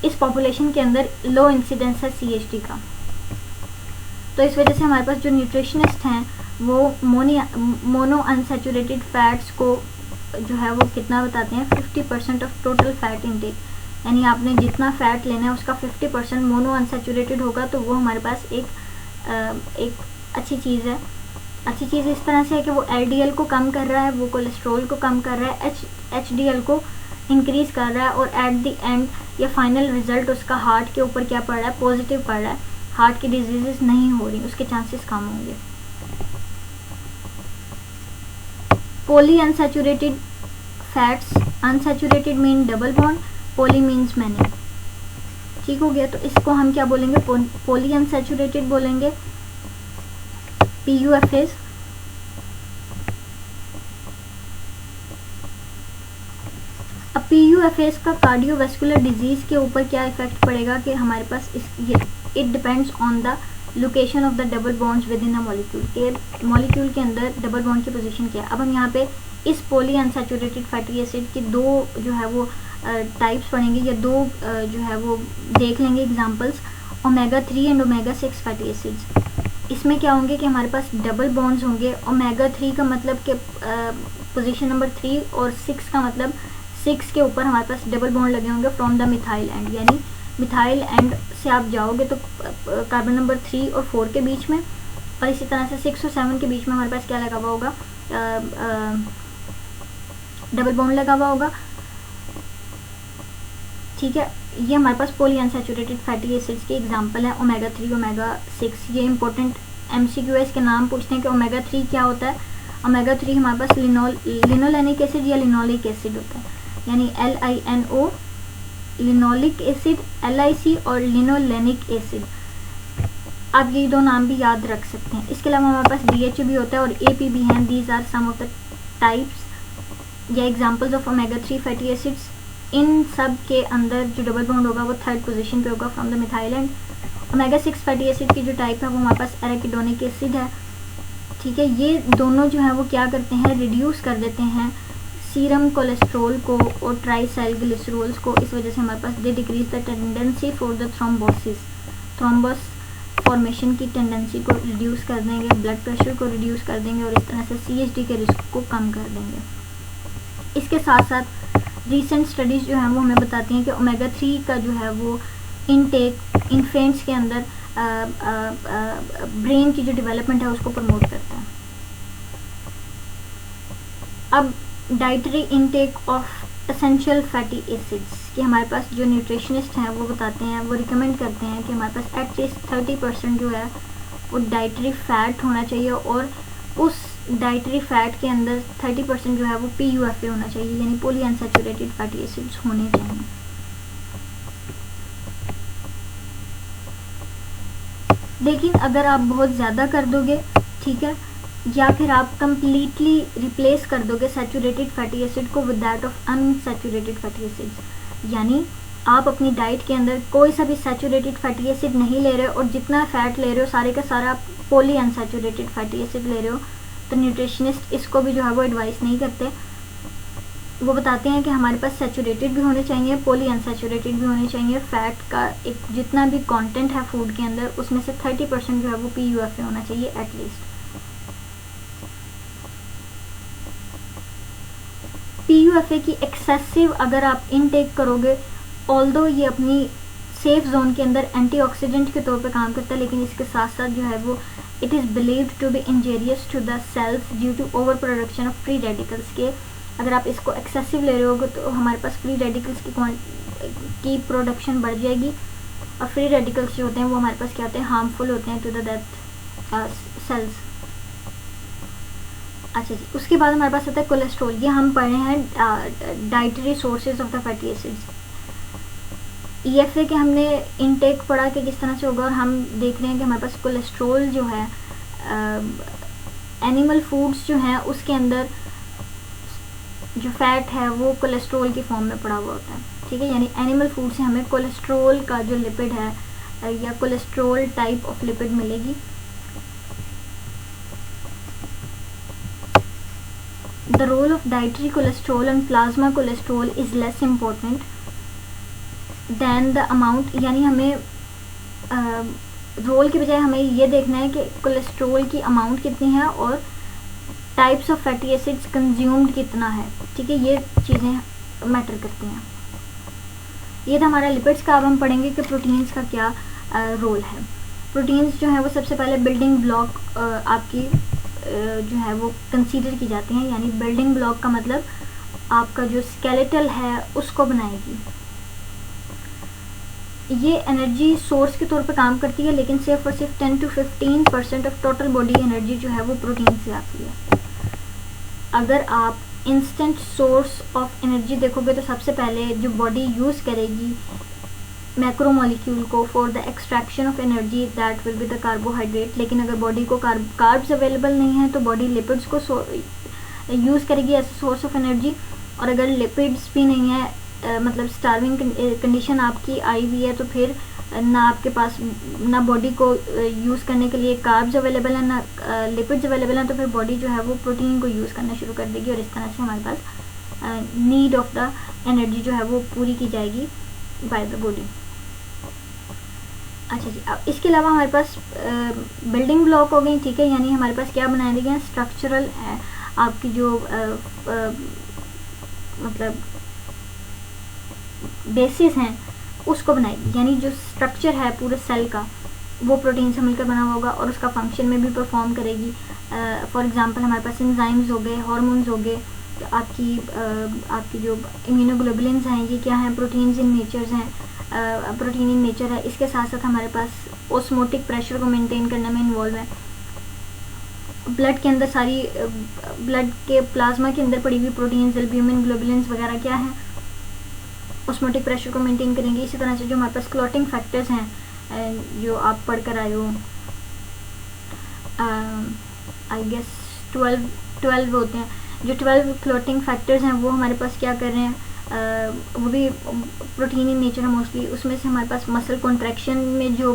Speaker 1: इस पॉपुलेशन के अंदर लो इंसिडेंस है सीएचडी का। तो इस वजह से हमारे पास जो न्यूट्रिशनिस्ट हैं वो मोनो अनसैचुरेटेड फैट्स को जो है वो कितना बताते हैं, 50% ऑफ टोटल फैट इनटेक, यानी आपने जितना फैट लेना है उसका 50% मोनो अनसैचुरेटेड होगा, तो वो हमारे पास एक अच्छी चीज़ है। अच्छी चीज़ इस तरह से है कि वो एलडीएल को कम कर रहा है, वो कोलेस्ट्रॉल को कम कर रहा है, एचडीएल को इंक्रीज़ कर रहा है और एट द एंड या फाइनल रिजल्ट उसका हार्ट के ऊपर क्या पड़ रहा है, पॉजिटिव पड़ रहा है, हार्ट की डिजीजेस नहीं हो रही, उसके चांसेस कम होंगे। Poly unsaturated fats, unsaturated mean double bond, poly means many. ठीक हो गया, तो इसको हम क्या बोलेंगे, पोली अनसैचुरेटेड बोलेंगे, PUFAs। अब PUFAs का कार्डियोवैस्कुलर डिजीज के ऊपर क्या इफेक्ट पड़ेगा कि हमारे पास it depends on the location of the double bonds within the molecule, के मॉलिक्यूल के अंदर डबल बॉन्ड की पोजीशन क्या है। अब हम यहाँ पे इस पोली अनसैचुरेटेड फैटी एसिड की दो जो है वो टाइप्स पढ़ेंगे या दो जो है वो देख लेंगे examples, omega 3 and omega 6 fatty acids. इसमें क्या होंगे कि हमारे पास डबल बॉन्ड्स होंगे, ओमेगा 3 का मतलब कि पोजीशन नंबर 3 और 6 का मतलब 6 के ऊपर हमारे पास डबल बॉन्ड लगे होंगे फ्रॉम द मिथाइल एंड, यानी मिथाइल एंड से आप जाओगे तो कार्बन नंबर 3 और 4 के बीच में, और इसी तरह से 6 और 7 के बीच में हमारे पास क्या लगा हुआ होगा, डबल बॉन्ड लगा हुआ होगा। ठीक है, ये हमारे पास पॉली अनसैचुरेटेड फैटी एसिड्स के एग्जांपल है, ओमेगा 3 ओमेगा 6। ये इंपॉर्टेंट MCQ है, इसके नाम पूछते हैं कि ओमेगा 3 क्या होता है। ओमेगा 3 हमारे पास लिनोलेनिक एसिड या लिनोलिक एसिड होता है, यानी LINO लिनोलिक एसिड, LIC और लिनोलेनिक एसिड। आप ये दो नाम भी याद रख सकते हैं। इसके अलावा हमारे पास DHA भी होता है और AP भी हैं। These are some of the types या examples of omega 3 fatty acids. इन सब के अंदर जो डबल बॉन्ड होगा वो 3rd पोजीशन पे होगा from the methyl and. Omega 6 fatty acid की जो टाइप है वो हमारे पास एराकिडोनिक एसिड है। ठीक है, ये दोनों जो है वो क्या करते हैं, रिड्यूस कर देते हैं सीरम कोलेस्ट्रॉल को और ट्राइसाइक्लिसरोल्स को। इस वजह से हमारे पास they decrease the tendency for the thrombosis, thrombus formation की टेंडेंसी को रिड्यूस कर देंगे, ब्लड प्रेशर को रिड्यूस कर देंगे और इस तरह से CHD के रिस्क को कम कर देंगे। इसके साथ साथ रीसेंट स्टडीज़ जो हैं वो हमें बताती हैं कि ओमेगा 3 का जो है वो इनटेक इन्फेंट्स के अंदर ब्रेन की जो डेवलपमेंट है उसको प्रमोट करता है। अब dietary intake of essential fatty acids कि हमारे पास जो न्यूट्रिशनिस्ट हैं वो बताते हैं, वो रिकमेंड करते हैं कि हमारे पास एटलीस्ट 30% जो है वो डाइटरी फैट होना चाहिए और उस डाइटरी फैट के अंदर 30% जो है वो PUFA होना चाहिए, यानी पॉली अनसैचुरेटेड फैटी एसिड्स होने चाहिए। लेकिन अगर आप बहुत ज़्यादा कर दोगे, ठीक है, या फिर आप कंप्लीटली रिप्लेस कर दोगे सैचुरेटेड फैटी एसिड को with that of unsaturated fatty acids, यानी आप अपनी डाइट के अंदर कोई सा भी सैचुरेटेड फैटी एसिड नहीं ले रहे हो और जितना फैट ले रहे हो सारे का सारा पॉली अनसैचुरेटेड फैटी एसिड ले रहे हो, तो न्यूट्रिशनिस्ट इसको भी जो है वो एडवाइस नहीं करते। वो बताते हैं कि हमारे पास सैचुरेटेड भी होने चाहिए, पॉली अनसैचुरेटेड भी होने चाहिए। फैट का एक जितना भी कंटेंट है फूड के अंदर उसमें से 30% जो है वो PUFA होना चाहिए एटलीस्ट। PUFA की एक्सेसिव अगर आप इनटेक करोगे, ऑल्दो ये अपनी सेफ जोन के अंदर एंटीऑक्सीडेंट के तौर पे काम करता है, लेकिन इसके साथ साथ जो है वो it is believed to be injurious to the cells due to over production of free radicals के। अगर आप इसको एक्सेसिव ले रहे होगे तो हमारे पास फ्री रेडिकल्स की प्रोडक्शन बढ़ जाएगी, और फ्री रेडिकल्स जो होते हैं वो हमारे पास क्या होते हैं, हार्मफुल होते हैं टू द डेथ सेल्स। अच्छा जी, उसके बाद हमारे पास आता है कोलेस्ट्रॉल। ये हम पढ़े हैं dietary sources of the fatty acids. EFA के हमने इनटेक पढ़ा कि किस तरह से होगा, और हम देख रहे हैं कि हमारे पास कोलेस्ट्रॉल जो है एनिमल फूड्स जो हैं उसके अंदर जो फैट है वो कोलेस्ट्रॉल की फॉर्म में पड़ा हुआ होता है, ठीक है। यानी एनिमल फूड से हमें कोलेस्ट्रॉल का जो लिपिड है या कोलेस्ट्रॉल टाइप ऑफ लिपिड मिलेगी। The role of dietary cholesterol and plasma cholesterol is less important than the amount, यानी हमें रोल के बजाय हमें ये देखना है कि कोलेस्ट्रॉल की अमाउंट कितनी है और types of fatty acids consumed कितना है, ठीक है। ये चीज़ें मैटर करती हैं। ये था हमारा लिपिड्स का। अब हम पढ़ेंगे कि प्रोटीन्स का क्या रोल है। प्रोटीन्स जो है वो सबसे पहले बिल्डिंग ब्लॉक आपकी जो है वो कंसीडर की जाती हैं, यानी बिल्डिंग ब्लॉक का मतलब आपका जो स्केलेटल है उसको बनाएगी। ये एनर्जी सोर्स के तौर पे काम करती है, लेकिन सिर्फ और सिर्फ 10 to 15% of total body energy जो है वो प्रोटीन से आती है। अगर आप इंस्टेंट सोर्स ऑफ एनर्जी देखोगे तो सबसे पहले जो बॉडी यूज़ करेगी मैक्रोमोलिक्यूल को for the extraction of energy that will be the carbohydrate. लेकिन अगर बॉडी को कार्ब्स अवेलेबल नहीं है तो बॉडी लिपिड्स को यूज़ करेगी as a source of energy. और अगर लिपिड्स भी नहीं है मतलब स्टार्विंग कंडीशन आपकी आई हुई है, तो फिर ना आपके पास ना बॉडी को यूज़ करने के लिए कार्ब्स अवेलेबल है ना लिपिड्स अवेलेबल हैं, तो फिर बॉडी जो है वो प्रोटीन को यूज़ करना शुरू कर देगी, और इस तरह से हमारे पास नीड ऑफ द एनर्जी जो है वो पूरी की जाएगी बाय द बॉडी। अच्छा जी, अब इसके अलावा हमारे पास बिल्डिंग ब्लॉक हो गई, ठीक है। यानी हमारे पास क्या बनाए गए हैं, स्ट्रक्चरल आपकी जो मतलब बेसिस हैं उसको बनाएगी। यानी जो स्ट्रक्चर है पूरे सेल का वो प्रोटीन से मिलकर बना होगा और उसका फंक्शन में भी परफॉर्म करेगी। फॉर एग्जांपल हमारे पास एंजाइम्स हो गए, हार्मोन्स हो गए, तो आपकी जो इम्यूनोग्लोबुलिन्स हैं ये क्या हैं, प्रोटीन्स इन नेचर्स हैं, प्रोटीन इन नेचर है। इसके साथ साथ हमारे पास ऑस्मोटिक प्रेशर को मेंटेन करने में इन्वॉल्व है। ब्लड के अंदर सारी ब्लड के प्लाज्मा के अंदर पड़ी हुई प्रोटीन्स, एल्ब्यूमिन, ग्लोबुलिन्स वगैरह क्या हैं, ऑस्मोटिक प्रेशर को मेंटेन करेंगे। इसी तरह से जो हमारे पास क्लॉटिंग फैक्टर्स हैं जो आप पढ़ कर आए हो, आई गेस 12 होते हैं। जो 12 क्लॉटिंग फैक्टर्स हैं वो हमारे पास क्या कर रहे हैं, वो भी प्रोटीन इन नेचर है मोस्टली। उसमें से हमारे पास मसल कॉन्ट्रैक्शन में जो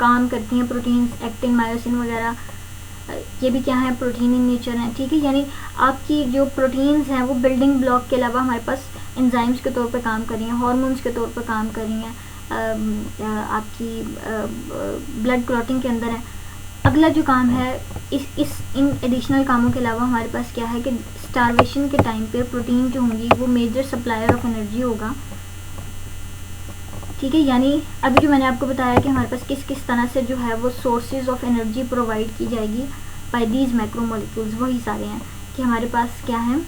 Speaker 1: काम करती हैं प्रोटीन्स, एक्टिन, मायोसिन वगैरह, ये भी क्या है, प्रोटीन इन नेचर है, ठीक है। यानी आपकी जो प्रोटीन्स हैं वो बिल्डिंग ब्लॉक के अलावा हमारे पास एंजाइम्स के तौर पे काम कर रही हैं, हार्मोन्स के तौर पे काम कर रही हैं, आपकी ब्लड क्लॉटिंग के अंदर है। अगला जो काम है इन एडिशनल कामों के अलावा हमारे पास क्या है कि स्टारवेशन के टाइम पे प्रोटीन जो होंगी वो मेजर सप्लायर ऑफ एनर्जी होगा, ठीक है। यानी अभी जो मैंने आपको बताया कि हमारे पास किस किस तरह से जो है वो सोर्सेज ऑफ एनर्जी प्रोवाइड की जाएगी बाय दीज मैक्रोमोलिक्यूल्स, वही सारे हैं कि हमारे पास क्या है,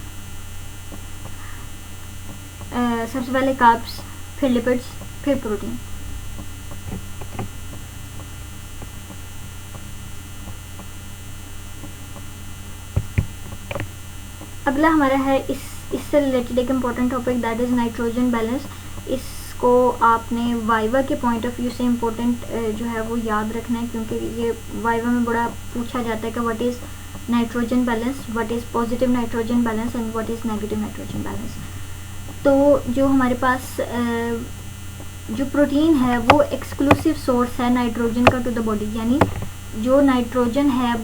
Speaker 1: सबसे पहले कार्ब्स, फिर लिपिड्स, फिर प्रोटीन। अगला हमारा है इससे रिलेटेड एक important topic that is nitrogen balance. इसको आपने वाइवा के पॉइंट ऑफ व्यू से इम्पोर्टेंट जो है वो याद रखना है, क्योंकि ये वाइवा में बड़ा पूछा जाता है कि what is nitrogen balance, what is positive nitrogen balance and what is negative nitrogen balance. तो जो हमारे पास जो प्रोटीन है वो एक्सक्लूसिव सोर्स है नाइट्रोजन का टू द बॉडी, यानी जो नाइट्रोजन है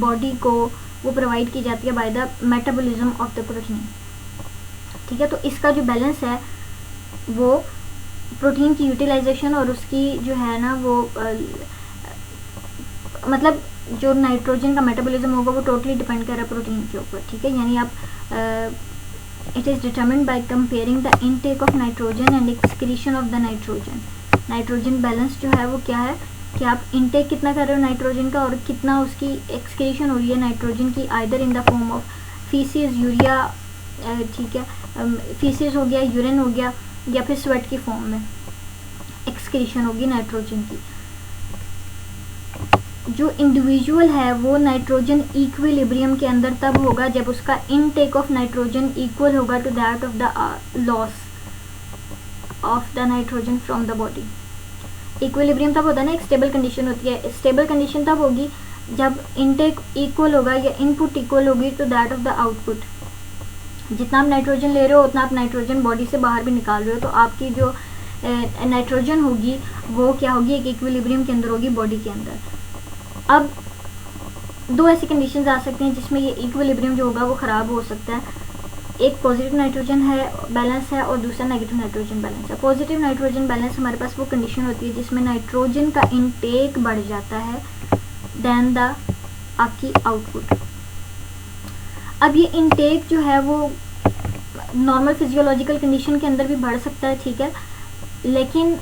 Speaker 1: बॉडी को वो प्रोवाइड की जाती है by the metabolism of the protein, ठीक है। तो इसका जो बैलेंस है वो प्रोटीन की यूटिलाइजेशन और उसकी जो है ना वो मतलब जो नाइट्रोजन का मेटाबॉलिज्म होगा वो टोटली डिपेंड कर रहा है प्रोटीन के ऊपर, ठीक है। यानी आप it is determined by comparing the intake of nitrogen and excretion of the nitrogen. Nitrogen balance जो है वो क्या है कि आप इनटेक कितना कर रहे हो नाइट्रोजन का और कितना उसकी एक्सक्रीशन हो रही है नाइट्रोजन की, either in the form of faeces, urea, ठीक है, फीसिस हो गया, यूरिन हो गया, या फिर स्वेट की फॉर्म में एक्सक्रीशन होगी नाइट्रोजन की। जो इंडिविजुअल है वो नाइट्रोजन इक्विलिब्रियम के अंदर तब होगा जब उसका इनटेक ऑफ नाइट्रोजन इक्वल होगा to that of the loss of the nitrogen from the body. Equilibrium तब होता है ना, एक स्टेबल कंडीशन होती है। स्टेबल कंडीशन तब होगी जब इनटेक इक्वल होगा या इनपुट इक्वल होगी to that of the output. जितना आप नाइट्रोजन ले रहे हो उतना आप नाइट्रोजन बॉडी से बाहर भी निकाल रहे हो, तो आपकी जो नाइट्रोजन होगी वो क्या होगी, एक इक्विलिब्रियम के अंदर होगी बॉडी के अंदर। अब दो ऐसी कंडीशंस आ सकती हैं जिसमें ये इक्विलिब्रियम जो होगा वो ख़राब हो सकता है। एक पॉजिटिव नाइट्रोजन है बैलेंस है और दूसरा नेगेटिव नाइट्रोजन बैलेंस है। पॉजिटिव नाइट्रोजन बैलेंस हमारे पास वो कंडीशन होती है जिसमें नाइट्रोजन का इनटेक बढ़ जाता है देन द आपकी आउटपुट। अब ये इनटेक जो है वो नॉर्मल फिजियोलॉजिकल कंडीशन के अंदर भी बढ़ सकता है, ठीक है, लेकिन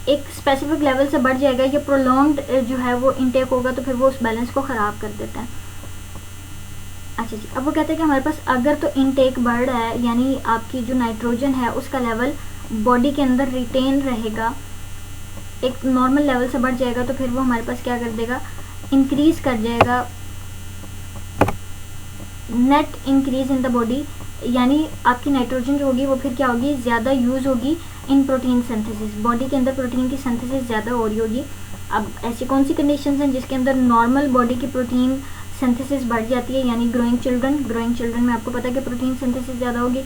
Speaker 1: एक स्पेसिफिक लेवल से बढ़ जाएगा, ये प्रोलॉन्ग्ड जो है वो इनटेक होगा तो फिर वो उस बैलेंस को ख़राब कर देता है। अच्छा जी, अब वो कहते हैं कि हमारे पास अगर तो इनटेक बढ़ रहा है यानी आपकी जो नाइट्रोजन है उसका लेवल बॉडी के अंदर रिटेन रहेगा, एक नॉर्मल लेवल से बढ़ जाएगा तो फिर वो हमारे पास क्या कर देगा, इंक्रीज कर जाएगा, net increase in the body, यानी आपकी नाइट्रोजन जो होगी वो फिर क्या होगी, ज़्यादा यूज़ होगी इन प्रोटीन सिंथेसिस। बॉडी के अंदर प्रोटीन की सिंथेसिस ज़्यादा हो रही होगी। अब ऐसी कौन सी कंडीशंस हैं जिसके अंदर नॉर्मल बॉडी की प्रोटीन सिंथेसिस बढ़ जाती है, यानी ग्रोइंग चिल्ड्रन में आपको पता है कि प्रोटीन सिंथेसिस ज़्यादा होगी।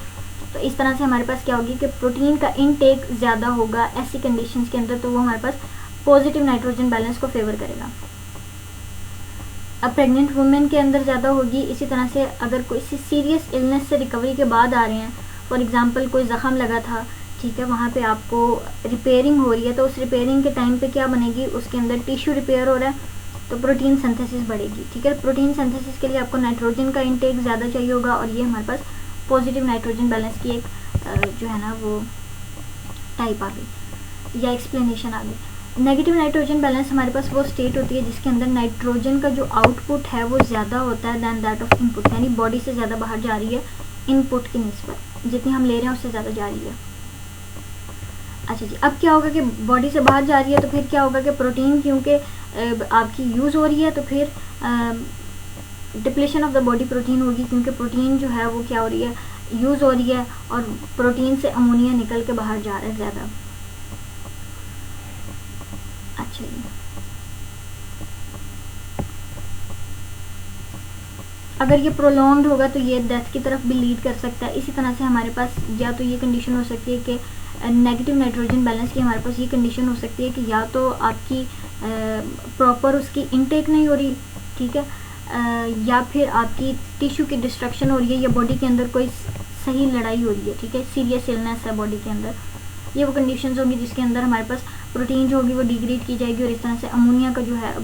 Speaker 1: तो इस तरह से हमारे पास क्या होगी कि प्रोटीन का इनटेक ज़्यादा होगा ऐसी कंडीशंस के अंदर, तो वो हमारे पास पॉजिटिव नाइट्रोजन बैलेंस को फेवर करेगा। अब प्रेग्नेंट वुमेन के अंदर ज़्यादा होगी। इसी तरह से अगर कोई सीरियस इलनेस से रिकवरी के बाद आ रहे हैं, फॉर एग्जांपल कोई ज़ख़म लगा था, ठीक है, वहाँ पे आपको रिपेयरिंग हो रही है, तो उस रिपेयरिंग के टाइम पे क्या बनेगी, उसके अंदर टिश्यू रिपेयर हो रहा है तो प्रोटीन सिंथेसिस बढ़ेगी, ठीक है। प्रोटीन सिंथेसिस के लिए आपको नाइट्रोजन का इनटेक ज़्यादा चाहिए होगा और ये हमारे पास पॉजिटिव नाइट्रोजन बैलेंस की एक जो है ना वो टाइप आ गई या एक्सप्लेनेशन आ गई। नेगेटिव नाइट्रोजन बैलेंस हमारे पास वो स्टेट होती है जिसके अंदर नाइट्रोजन का जो आउटपुट है वो ज़्यादा होता है दैन दैट ऑफ इनपुट, यानी बॉडी से ज़्यादा बाहर जा रही है इनपुट की निस्बत, जितनी हम ले रहे हैं उससे ज़्यादा जा रही है। अच्छा जी, अब क्या होगा कि बॉडी से बाहर जा रही है तो फिर क्या होगा कि प्रोटीन क्योंकि आपकी यूज़ हो रही है तो फिर depletion of the body protein होगी, क्योंकि प्रोटीन जो है वो क्या हो रही है, यूज़ हो रही है और प्रोटीन से अमोनिया निकल के बाहर जा रहा है ज़्यादा। अच्छा जी, अगर ये प्रोलॉन्ग्ड होगा तो ये डेथ की तरफ भी लीड कर सकता है। इसी तरह से हमारे पास या तो ये कंडीशन हो सकती है कि नेगेटिव नाइट्रोजन बैलेंस की हमारे पास ये कंडीशन हो सकती है कि या तो आपकी प्रॉपर उसकी इनटेक नहीं हो रही, ठीक है, या फिर आपकी टिश्यू की डिस्ट्रक्शन हो रही है या बॉडी के अंदर कोई सही लड़ाई हो रही है, ठीक है, सीरियस इलनेस है बॉडी के अंदर। ये वो कंडीशंस होंगी जिसके अंदर हमारे पास प्रोटीन जो होगी वो डिग्रेड की जाएगी और इस तरह से अमोनिया का जो है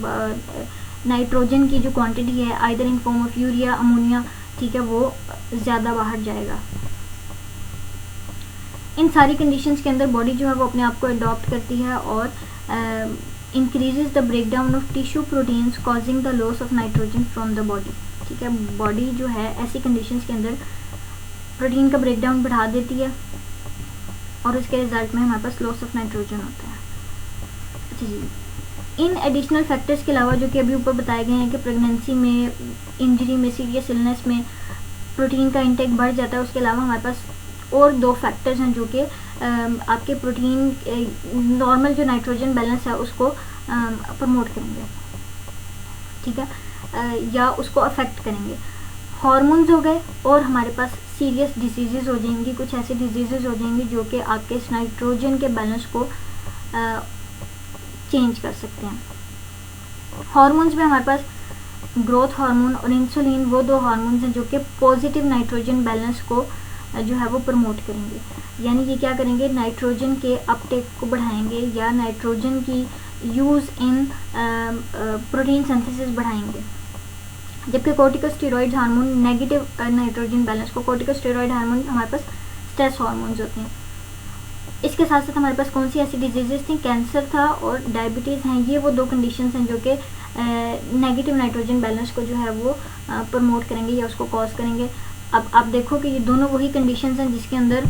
Speaker 1: नाइट्रोजन की जो क्वांटिटी है either in form of urea ammonia, ठीक है, वो ज़्यादा बाहर जाएगा। इन सारी कंडीशंस के अंदर बॉडी जो है वो अपने आप को अडॉप्ट करती है और increases the breakdown of tissue proteins causing the loss of nitrogen from the body, ठीक है। बॉडी जो है ऐसी कंडीशंस के अंदर प्रोटीन का ब्रेकडाउन बढ़ा देती है और उसके रिजल्ट में हमारे पास लॉस ऑफ नाइट्रोजन होता है। अच्छा जी, इन एडिशनल फैक्टर्स के अलावा जो कि अभी ऊपर बताए गए हैं कि प्रेगनेंसी में, इंजरी में, सीरियस इलनेस में प्रोटीन का इंटेक बढ़ जाता है, उसके अलावा हमारे पास और दो फैक्टर्स हैं जो कि आपके प्रोटीन नॉर्मल जो नाइट्रोजन बैलेंस है उसको प्रमोट करेंगे, ठीक है, या उसको अफेक्ट करेंगे। हार्मोन्स हो गए और हमारे पास सीरियस डिजीज़ हो जाएंगी, कुछ ऐसी डिजीज़ हो जाएंगी जो कि आपके इस नाइट्रोजन के बैलेंस को चेंज कर सकते हैं। हार्मोन्स में हमारे पास ग्रोथ हार्मोन और इंसुलिन वो दो हार्मोन्स हैं जो कि पॉजिटिव नाइट्रोजन बैलेंस को जो है वो प्रमोट करेंगे, यानी ये क्या करेंगे, नाइट्रोजन के अपटेक को बढ़ाएंगे या नाइट्रोजन की यूज़ इन प्रोटीन सिंथेसिस बढ़ाएंगे, जबकि corticosteroid hormone negative nitrogen balance को, कॉर्टिकोस्टेरॉइड हार्मोन हमारे पास स्ट्रेस हार्मोन्स होते हैं। इसके साथ साथ हमारे पास कौन सी ऐसी डिजीजेस थी, कैंसर था और डायबिटीज़ हैं। ये वो दो कंडीशंस हैं जो कि नेगेटिव नाइट्रोजन बैलेंस को जो है वो प्रमोट करेंगे या उसको कॉज करेंगे। अब आप देखो कि ये दोनों वही कंडीशंस हैं जिसके अंदर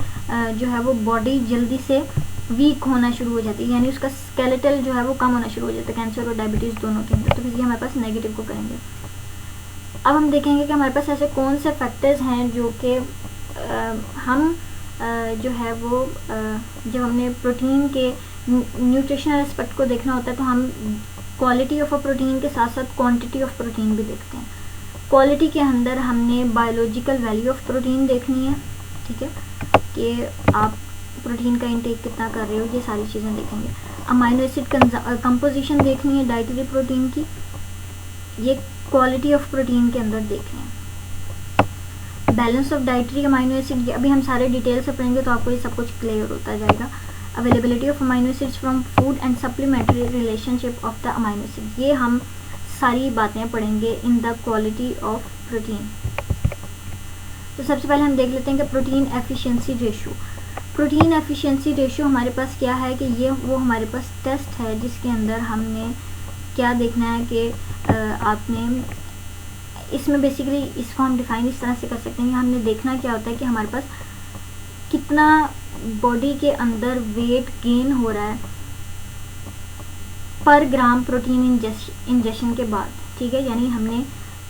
Speaker 1: जो है वो बॉडी जल्दी से वीक होना शुरू हो जाती है, यानी उसका स्केलेटल जो है वो कम होना शुरू हो जाता है कैंसर और डायबिटीज़ दोनों के अंदर। तो फिर ये हमारे पास नेगेटिव को करेंगे। अब हम देखेंगे कि हमारे पास ऐसे कौन से फैक्टर्स हैं जो कि हम जो है वो जब हमने प्रोटीन के न्यूट्रिशनल एस्पेक्ट को देखना होता है तो हम क्वालिटी ऑफ अ प्रोटीन के साथ साथ क्वांटिटी ऑफ प्रोटीन भी देखते हैं। क्वालिटी के अंदर हमने बायोलॉजिकल वैल्यू ऑफ प्रोटीन देखनी है, ठीक है, कि आप प्रोटीन का इंटेक कितना कर रहे हो, ये सारी चीज़ें देखेंगे। अमाइनो एसिड कंपोजिशन देखनी है डाइटरी प्रोटीन की, ये क्वालिटी ऑफ प्रोटीन के अंदर देखनी है। Balance of dietary amino acid, अभी हम सारे डिटेल से पढ़ेंगे तो आपको ये सब कुछ क्लियर होता जाएगा। Availability of amino acids from food and supplementary relationship of the amino acid, ये हम सारी बातें पढ़ेंगे in the quality of protein. तो सबसे पहले हम देख लेते हैं कि protein efficiency ratio. Protein efficiency ratio हमारे पास क्या है कि ये वो हमारे पास टेस्ट है जिसके अंदर हमने क्या देखना है कि आपने इसमें बेसिकली इसको हम डिफाइन इस तरह से कर सकते हैं कि हमने देखना क्या होता है कि हमारे पास कितना बॉडी के अंदर वेट गेन हो रहा है पर ग्राम प्रोटीन इंजेक्शन के बाद, ठीक है, यानी हमने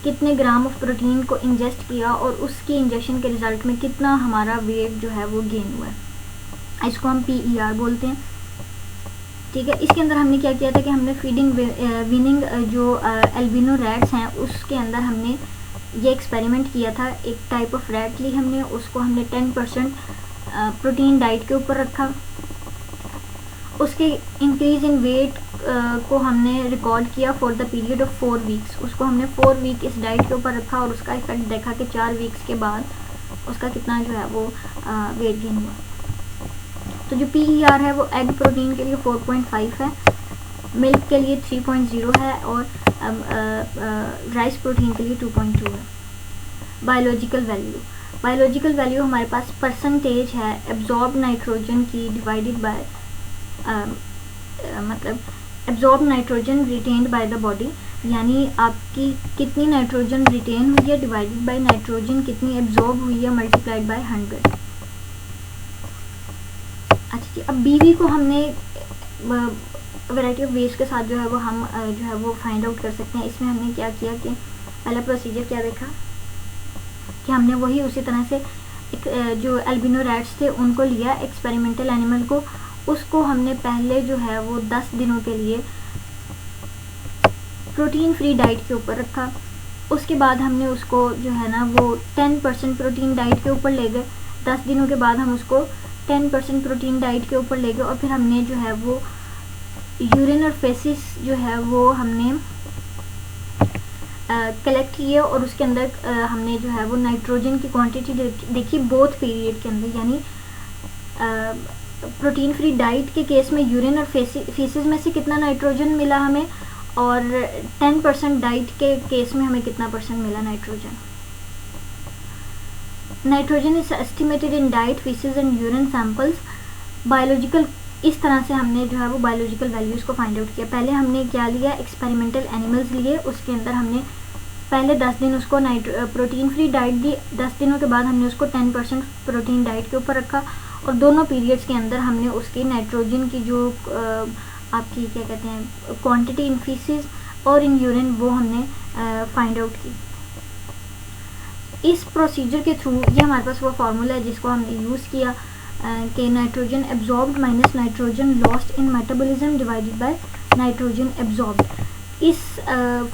Speaker 1: कितने ग्राम ऑफ प्रोटीन को इंजेस्ट किया और उसकी इंजेक्शन के रिजल्ट में कितना हमारा वेट जो है वो गेन हुआ है, इसको हम PER बोलते हैं, ठीक है। इसके अंदर हमने क्या किया था कि हमने फीडिंग वीनिंग जो एल्बिनो रैट्स हैं उसके अंदर हमने ये एक्सपेरिमेंट किया था। एक टाइप ऑफ रैट ली हमने, उसको हमने 10% प्रोटीन डाइट के ऊपर रखा, उसके इंक्रीज इन वेट को हमने रिकॉर्ड किया for the period of 4 weeks. उसको हमने 4 वीक इस डाइट के ऊपर रखा और उसका इफेक्ट देखा कि 4 वीक्स के बाद उसका कितना जो है वो वेट गेन हुआ। तो जो PER है वो एग प्रोटीन के लिए 4.5 है, मिल्क के लिए 3.0 है और राइस प्रोटीन के लिए 2.2 है। बायोलॉजिकल वैल्यू हमारे पास परसेंटेज है एब्जॉर्ब नाइट्रोजन की डिवाइडेड बाय मतलब absorb nitrogen retained by the body, यानी आपकी कितनी नाइट्रोजन रिटेन हुई है डिवाइडेड बाय नाइट्रोजन कितनी एब्जॉर्ब हुई है मल्टीप्लाइड बाय 100। अच्छा जी, अब BV को हमने वैरायटी ऑफ वेज के साथ जो है वो हम जो है वो फाइंड आउट कर सकते हैं। इसमें हमने क्या किया कि पहला प्रोसीजर क्या देखा कि हमने वही उसी तरह से जो एल्बिनो रैट्स थे उनको लिया, एक्सपेरिमेंटल एनिमल को, उसको हमने पहले जो है वो 10 दिनों के लिए प्रोटीन फ्री डाइट के ऊपर रखा। उसके बाद हमने उसको जो है ना वो 10% प्रोटीन डाइट के ऊपर ले गए। 10 दिनों के बाद हम उसको 10% प्रोटीन डाइट के ऊपर ले गए और फिर हमने जो है वो यूरिन और फेसिस जो है वो हमने कलेक्ट किए और उसके अंदर हमने जो है वो नाइट्रोजन की क्वांटिटी देखी बोथ पीरियड के अंदर, यानी प्रोटीन फ्री डाइट के केस में यूरिन और फेसिस में से कितना नाइट्रोजन मिला हमें और 10% डाइट के केस में हमें कितना परसेंट मिला nitrogen. Nitrogen is estimated in diet, faces and urine samples. Biological, इस तरह से हमने जो है वो बायोलॉजिकल वैल्यूज़ को फाइंड आउट किया। पहले हमने क्या लिया, एक्सपेरिमेंटल एनिमल्स लिए, उसके अंदर हमने पहले 10 दिन उसको प्रोटीन फ्री डाइट दी। 10 दिनों के बाद हमने उसको 10% प्रोटीन डाइट के ऊपर रखा और दोनों पीरियड्स के अंदर हमने उसकी नाइट्रोजन की जो आपकी क्या कहते हैं क्वांटिटी इन फीसिस और इन यूरिन वो हमने फाइंड आउट की। इस प्रोसीजर के थ्रू ये हमारे पास वो फार्मूला है जिसको हमने यूज़ किया कि nitrogen absorbed minus nitrogen lost in metabolism divided by nitrogen absorbed. इस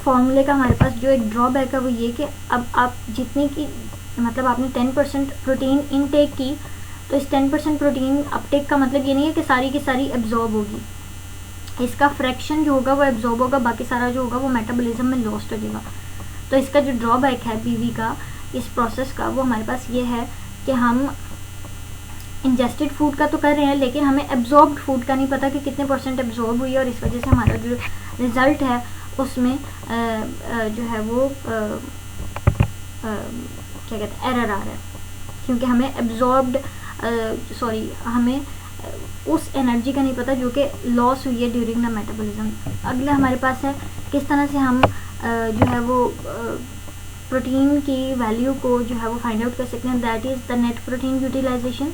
Speaker 1: फार्मूले का हमारे पास जो एक ड्रॉबैक है वो ये कि अब आप जितनी की मतलब आपने 10% प्रोटीन इनटेक की तो इस 10% प्रोटीन अपटेक का मतलब ये नहीं है कि सारी की सारी एब्जॉर्ब होगी, इसका फ्रैक्शन जो होगा वो एब्जॉर्ब होगा, बाकी सारा जो होगा वो मेटाबॉलिज्म में लॉस्ट हो जाएगा। तो इसका जो ड्रॉबैक है BV का इस प्रोसेस का वो हमारे पास ये है कि हम इंजेस्टेड फूड का तो कर रहे हैं लेकिन हमें एब्जॉर्ब्ड फूड का नहीं पता कि कितने % एब्जॉर्ब हुई है और इस वजह से हमारा जो रिज़ल्ट है उसमें जो है वो क्या कहते हैं एरर आ रहा है, क्योंकि हमें हमें उस एनर्जी का नहीं पता जो कि लॉस हुई है ड्यूरिंग द मेटाबॉलिज्म। अगला हमारे पास है किस तरह से हम जो है वो प्रोटीन की वैल्यू को जो है वो फाइंड आउट कर सकते हैं, that is the net protein utilisation.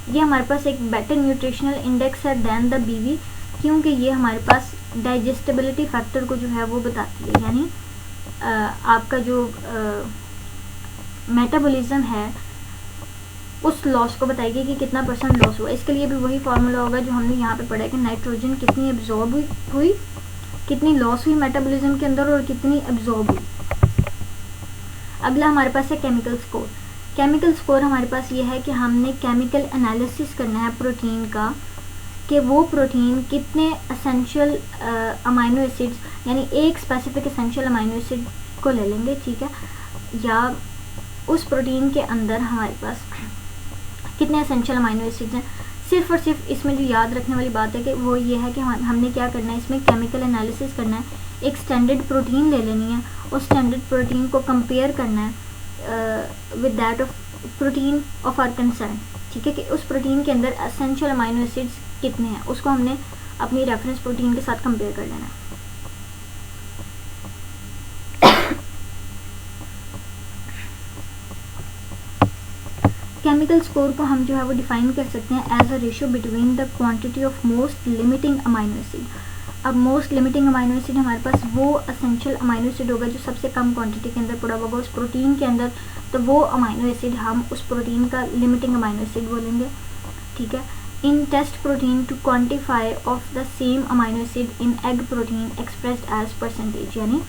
Speaker 1: ये हमारे पास एक बेटर न्यूट्रिशनल इंडेक्स है दैन द बीवी, क्योंकि ये हमारे पास डाइजेस्टिबिलिटी फैक्टर को जो है वो बताती है, यानी आपका जो मेटाबॉलिज्म है उस लॉस को बताएगी कि कितना % लॉस हुआ। इसके लिए भी वही फार्मूला होगा जो हमने यहाँ पे पढ़ा है कि नाइट्रोजन कितनी एब्जॉर्ब हुई, कितनी लॉस हुई मेटाबॉलिज्म के अंदर और कितनी एब्जॉर्ब हुई। अगला हमारे पास है केमिकल स्कोर। केमिकल स्कोर हमारे पास ये है कि हमने केमिकल एनालिसिस करना है प्रोटीन का, कि वो प्रोटीन कितने एसेंशियल अमाइनो एसिड्स, यानी एक स्पेसिफिक एसेंशियल अमाइनो एसिड को ले लेंगे, ठीक है, या उस प्रोटीन के अंदर हमारे पास कितने एसेंशियल अमाइनो एसिड्स हैं। सिर्फ और सिर्फ इसमें जो याद रखने वाली बात है कि वो ये है कि हमने क्या करना है, इसमें केमिकल एनालिसिस करना है, एक स्टैंडर्ड प्रोटीन ले लेनी है, उस स्टैंडर्ड प्रोटीन को कंपेयर करना है with that of protein of our concern, ठीक है, कि उस प्रोटीन के अंदर एसेंशियल अमाइनो एसिड्स कितने हैं, उसको हमने अपनी रेफरेंस प्रोटीन के साथ कंपेयर कर लेना है। केमिकल स्कोर को हम जो है वो डिफाइन कर सकते हैं as a ratio between the quantity of most limiting amino acid. अब मोस्ट लिमिटिंग अमाइनो एसिड हमारे पास वो एसेंशियल अमाइनो एसिड होगा जो सबसे कम क्वांटिटी के अंदर पड़ा होगा उस प्रोटीन के अंदर, तो वो अमाइनो एसिड हम उस प्रोटीन का लिमिटिंग अमाइनो एसिड बोलेंगे, ठीक है। In test protein to quantify of the same amino acid in egg protein expressed as percentage, यानी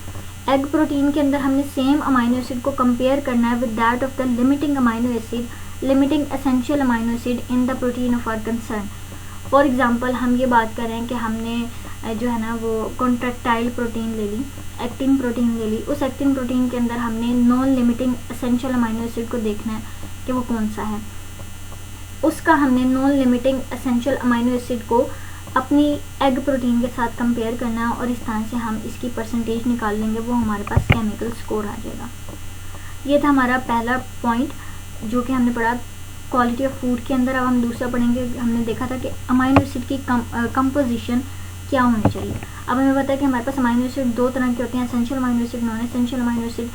Speaker 1: एग प्रोटीन के अंदर हमने सेम अमाइनो एसिड को कंपेयर करना है with that of the limiting amino acid, limiting essential amino acid in the protein of our concern. For example हम ये बात कर रहे हैं कि हमने जो है ना वो कॉन्ट्रैक्टाइल प्रोटीन ले ली, एक्टिन प्रोटीन ले ली, उस एक्टिन प्रोटीन के अंदर हमने non limiting essential amino acid को देखना है कि वो कौन सा है, उसका हमने non limiting essential amino acid को अपनी एग प्रोटीन के साथ कंपेयर करना है और इस तरह से हम इसकी परसेंटेज निकाल लेंगे, वो हमारे पास केमिकल स्कोर आ जाएगा। ये था हमारा पहला पॉइंट जो कि हमने पढ़ा क्वालिटी ऑफ फूड के अंदर। अब हम दूसरा पढ़ेंगे। हमने देखा था कि अमाइनो एसिड की कंपोजिशन क्या होनी चाहिए। अब हमें पता है कि हमारे पास अमाइनो एसिड दो तरह के होते हैं, essential amino acid, non essential amino acid,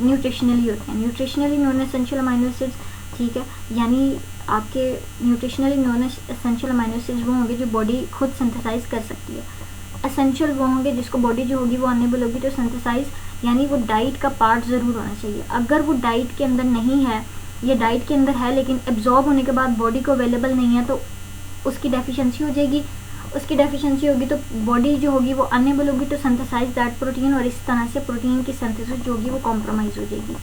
Speaker 1: nutritionally होते हैं। Nutritionally non essential amino acids, ठीक है, यानी आपके nutritionally non essential amino acids वो होंगे जो बॉडी खुद सिंथेसाइज कर सकती है। एसेंशियल वो होंगे जिसको बॉडी जो होगी वो अनेबल होगी टू सिंथेसाइज, यानी वो डाइट का पार्ट ज़रूर होना चाहिए। अगर वो डाइट के अंदर नहीं है, ये डाइट के अंदर है लेकिन एब्जॉर्ब होने के बाद बॉडी को अवेलेबल नहीं है, तो उसकी डेफिशिएंसी हो जाएगी। उसकी डेफिशिएंसी होगी तो बॉडी जो होगी वो अनेबल होगी टू सिंथेसाइज दैट प्रोटीन, और इस तरह से प्रोटीन की सिंथेसिस जो होगी वो कॉम्प्रोमाइज़ हो जाएगी।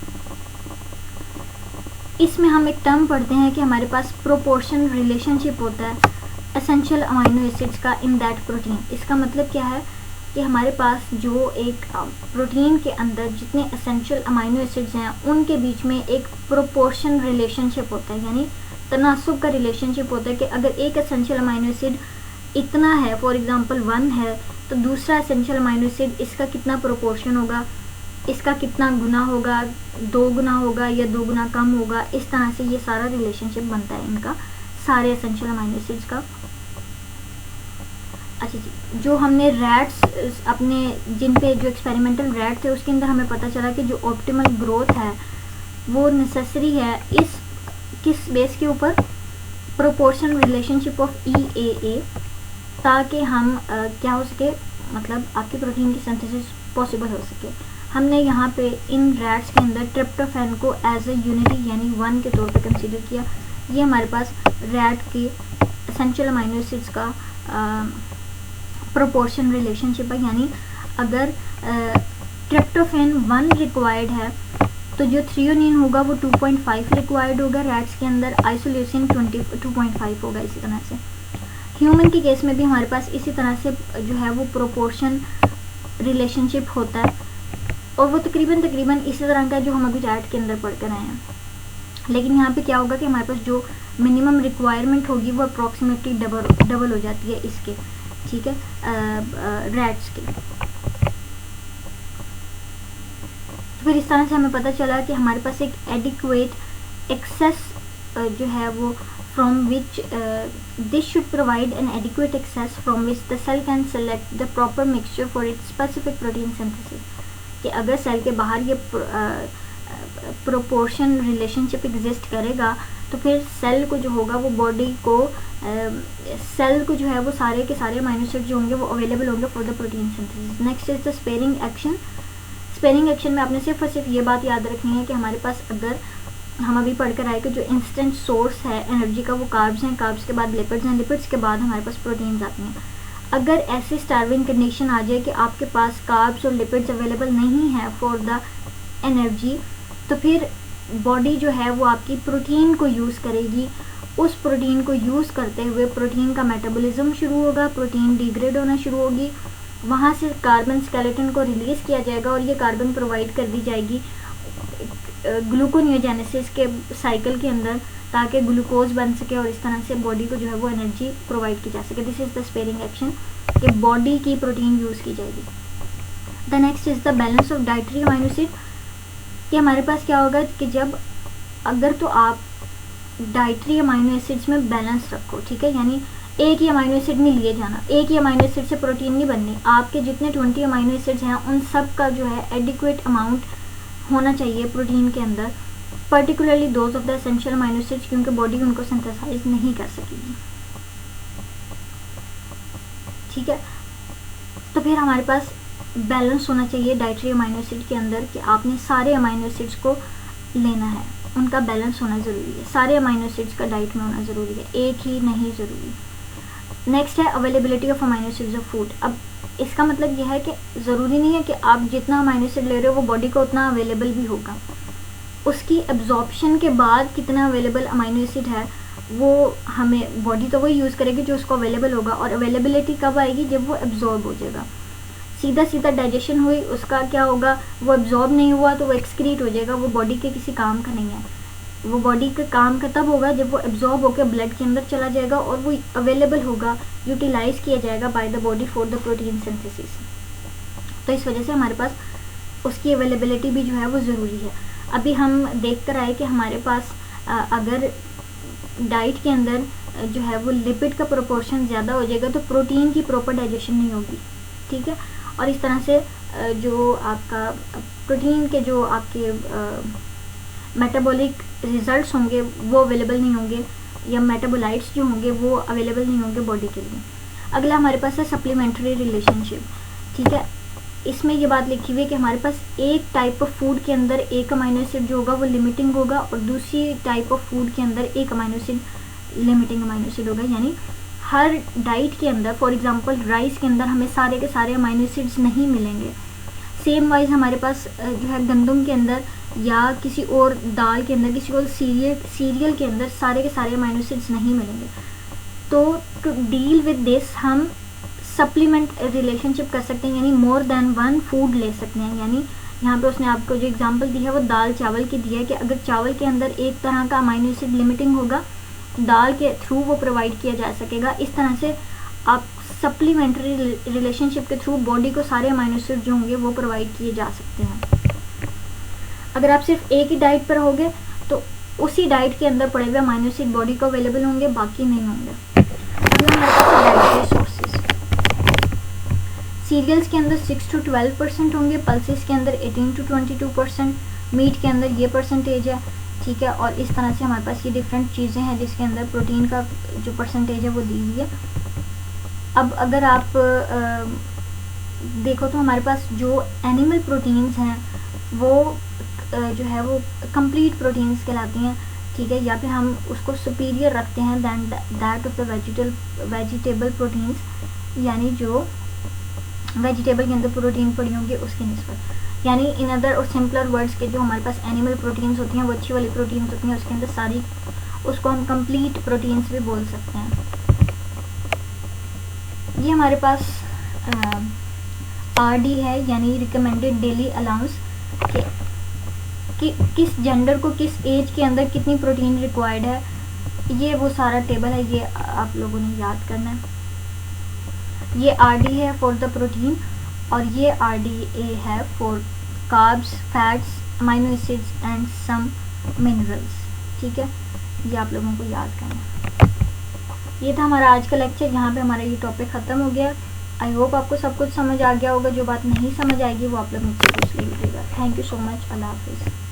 Speaker 1: इसमें हम एक टर्म पढ़ते हैं कि हमारे पास प्रोपोर्शन रिलेशनशिप होता है एसेंशियल अमाइनो एसिड्स का इन दैट प्रोटीन। इसका मतलब क्या है कि हमारे पास जो एक प्रोटीन के अंदर जितने एसेंशियल अमाइनो एसिड्स हैं उनके बीच में एक प्रोपोर्शन रिलेशनशिप होता है, यानी तनासुब का रिलेशनशिप होता है कि अगर एक एसेंशियल अमाइनो एसिड इतना है, फॉर एग्जांपल 1 है, तो दूसरा एसेंशियल अमाइनो एसिड इसका कितना प्रोपोर्शन होगा, इसका कितना गुना होगा, 2 गुना होगा या 2 गुना कम होगा। इस तरह से ये सारा रिलेशनशिप बनता है इनका सारे एसेंशियल अमाइनो एसिड्स का। अच्छा जी, जो हमने रैट्स अपने जिन पे जो एक्सपेरिमेंटल रैट थे उसके अंदर हमें पता चला कि जो ऑप्टिमल ग्रोथ है वो नेसेसरी है इस किस बेस के ऊपर, प्रोपोर्शन रिलेशनशिप ऑफ EAA, ताकि हम क्या हो सके, मतलब आपकी प्रोटीन की सिंथेसिस पॉसिबल हो सके। हमने यहाँ पे इन रैट्स के अंदर ट्रिप्टोफैन को एज ए यूनिटी यानी 1 के तौर पे कंसीडर किया। ये हमारे पास रैट के एसेंशियल अमाइनो एसिड्स का प्रोपोर्शन रिलेशनशिप है, यानी अगर ट्रिप्टोफैन 1 रिक्वायर्ड है तो जो थ्रियोनिन होगा वो 2.5 रिक्वायर्ड होगा रैट्स के अंदर, आइसोल्यूसिन 2.5 होगा। इसी तरह से ह्यूमन के केस में भी हमारे पास इसी तरह से जो है वो प्रोपोर्शन रिलेशनशिप होता है, और वो तकरीबन इसी तरह का जो हम अभी रैट के अंदर पढ़ कर आए हैं। लेकिन यहाँ पे क्या होगा कि हमारे पास जो मिनिमम रिक्वायरमेंट होगी वो अप्रॉक्सीमेटली डबल हो जाती है इसके, ठीक है, रैट्स के। फिर इस तरह से हमें पता चला कि हमारे पास एक एडिक्वेट एक्सेस जो है वो from which this should provide an adequate access from which the cell can select the proper mixture for its specific protein synthesis. कि अगर सेल के बाहर ये प्रोपोर्शन रिलेशनशिप एग्जिस्ट करेगा तो फिर सेल को जो होगा वो बॉडी को सेल को जो है वो सारे के सारे अमीनो एसिड जो होंगे वो अवेलेबल होंगे for the protein synthesis. Next is the sparing action. Sparing action में आपने सिर्फ और सिर्फ ये बात याद रखनी है कि हमारे पास अगर हम अभी पढ़कर आए कि जो इंस्टेंट सोर्स है एनर्जी का वो कार्ब्स हैं, कार्ब्स के बाद लिपिड्स हैं, लिपिड्स के बाद हमारे पास प्रोटीन्स आती हैं. अगर ऐसी स्टार्विंग कंडीशन आ जाए कि आपके पास कार्ब्स और लिपिड्स अवेलेबल नहीं है फॉर द एनर्जी, तो फिर बॉडी जो है वो आपकी प्रोटीन को यूज़ करेगी. उस प्रोटीन को यूज़ करते हुए प्रोटीन का मेटाबॉलिज्म शुरू होगा, प्रोटीन डिग्रेड होना शुरू होगी, वहाँ से कार्बन स्केलेटन को रिलीज़ किया जाएगा और ये कार्बन प्रोवाइड कर दी जाएगी ग्लूकोनियोजेनेसिस के साइकिल के अंदर, ताकि ग्लूकोज बन सके और इस तरह से बॉडी को जो है वो एनर्जी प्रोवाइड की जा सके. This is the sparing action कि बॉडी की प्रोटीन यूज़ की जाएगी. The next is the balance of dietary amino acid. कि हमारे पास क्या होगा कि जब अगर तो आप डाइटरी अमीनो एसिड्स में बैलेंस रखो, ठीक है, यानी एक ही अमीनो एसिड नहीं लिए जाना, एक ही अमीनो एसिड से प्रोटीन नहीं बननी, आपके जितने 20 अमीनो एसिड्स हैं उन सब का जो है एडिक्वेट अमाउंट होना चाहिए प्रोटीन के अंदर, particularly those of the essential amino acids, क्योंकि बॉडी उनको सिंथेसाइज नहीं कर सकेगी. ठीक है, तो फिर हमारे पास बैलेंस होना चाहिए डाइटरी अमीनो एसिड के अंदर कि आपने सारे अमीनो एसिड्स को लेना है, उनका बैलेंस होना ज़रूरी है. सारे अमीनो एसिड्स का डाइट में होना ज़रूरी है, एक ही नहीं ज़रूरी. नेक्स्ट है availability of amino acids of food. अब इसका मतलब यह है कि ज़रूरी नहीं है कि आप जितना अमीनो एसिड ले रहे हो वो बॉडी को उतना अवेलेबल भी होगा. उसकी एब्जॉर्प्शन के बाद कितना अवेलेबल अमीनो एसिड है वो हमें बॉडी तो वही यूज़ करेगी जो उसको अवेलेबल होगा, और अवेलेबिलिटी कब आएगी, जब वो एब्जॉर्ब हो जाएगा. सीधा सीधा डाइजेशन हुई, उसका क्या होगा, वो एब्जॉर्ब नहीं हुआ तो वो एक्सक्रीट हो जाएगा, वो बॉडी के किसी काम का नहीं है. वो बॉडी के काम का तब होगा जब वो एब्जॉर्ब होकर ब्लड के अंदर चला जाएगा और वो अवेलेबल होगा, यूटिलाइज किया जाएगा by the body for the protein synthesis. तो इस वजह से हमारे पास उसकी अवेलेबिलिटी भी जो है वो ज़रूरी है. अभी हम देख कर आए कि हमारे पास अगर डाइट के अंदर जो है वो लिपिड का प्रोपोर्शन ज़्यादा हो जाएगा तो प्रोटीन की प्रॉपर डाइजेशन नहीं होगी. ठीक है, और इस तरह से जो आपका प्रोटीन के जो आपके मेटाबॉलिक रिजल्ट्स होंगे वो अवेलेबल नहीं होंगे, या मेटाबोलाइट्स जो होंगे वो अवेलेबल नहीं होंगे बॉडी के लिए. अगला हमारे पास है सप्लीमेंट्री रिलेशनशिप. ठीक है, इसमें ये बात लिखी हुई है कि हमारे पास एक टाइप ऑफ फूड के अंदर एक अमीनो एसिड जो होगा वो लिमिटिंग होगा और दूसरी टाइप ऑफ फूड के अंदर एक amino acid limiting amino acid होगा. यानी हर डाइट के अंदर, फॉर एग्जांपल राइस के अंदर हमें सारे के सारे अमीनो एसिड्स नहीं मिलेंगे. सेम वाइज हमारे पास जो है गंदम के अंदर या किसी और दाल के अंदर, किसी और सीरियल के अंदर सारे के सारे अमीनो एसिड्स नहीं मिलेंगे. तो टू डील विद दिस हम सप्लीमेंट रिलेशनशिप कर सकते हैं, यानी मोर देन वन फूड ले सकते हैं. यानी यहाँ पे उसने आपको जो एग्जांपल दी है वो दाल चावल की दी है कि अगर चावल के अंदर एक तरह का अमीनो एसिड लिमिटिंग होगा, दाल के थ्रू वो प्रोवाइड किया जा सकेगा. इस तरह से आप सप्लीमेंट्री रिलेशनशिप के थ्रू बॉडी को सारे अमीनो एसिड जो होंगे वो प्रोवाइड किए जा सकते हैं. अगर आप सिर्फ एक ही डाइट पर होगे तो उसी डाइट के अंदर पड़े हुए अमीनो एसिड बॉडी को अवेलेबल होंगे, बाकी नहीं होंगे. अभी हमारे पास डाइटरी सोर्सेज. सीरियल्स के अंदर 6 to 12% होंगे, पल्सेस के अंदर 18 to 22%, मीट के अंदर ये परसेंटेज है. ठीक है, और इस तरह से हमारे पास ये डिफरेंट चीज़ें हैं जिसके अंदर प्रोटीन का जो परसेंटेज है वो दी हुई है. अब अगर आप देखो तो हमारे पास जो एनिमल प्रोटीन्स हैं वो जो है वो कंप्लीट प्रोटीन्स कहलाती हैं. ठीक है, या फिर हम उसको सुपीरियर रखते हैं than that of the vegetable proteins, यानी जो वेजिटेबल के अंदर प्रोटीन पड़ी होंगी उसकी निस्बत. यानी इन अदर और सिंपलर वर्ड्स के जो हमारे पास एनिमल प्रोटीन्स होती हैं वो अच्छी वाली प्रोटीन्स होती हैं, उसके अंदर सारी, उसको हम कंप्लीट प्रोटीन्स भी बोल सकते हैं. ये हमारे पास RD है, यानी रिकमेंडेड डेली अलाउंस, कि किस जेंडर को किस एज के अंदर कितनी प्रोटीन रिक्वायर्ड है. ये वो सारा टेबल है, ये आप लोगों ने याद करना है. ये RD है फॉर द प्रोटीन और ये RDA है for carbs, fats, amino acids and some minerals. ठीक है, ये आप लोगों को याद करना है। ये था हमारा आज का लेक्चर, यहाँ पे हमारा ये टॉपिक ख़त्म हो गया। आई होप आपको सब कुछ समझ आ गया होगा। जो बात नहीं समझ आएगी वो आप लोग मुझसे पूछ लीजिएगा। Thank you so much. अल्लाह हाफिज़।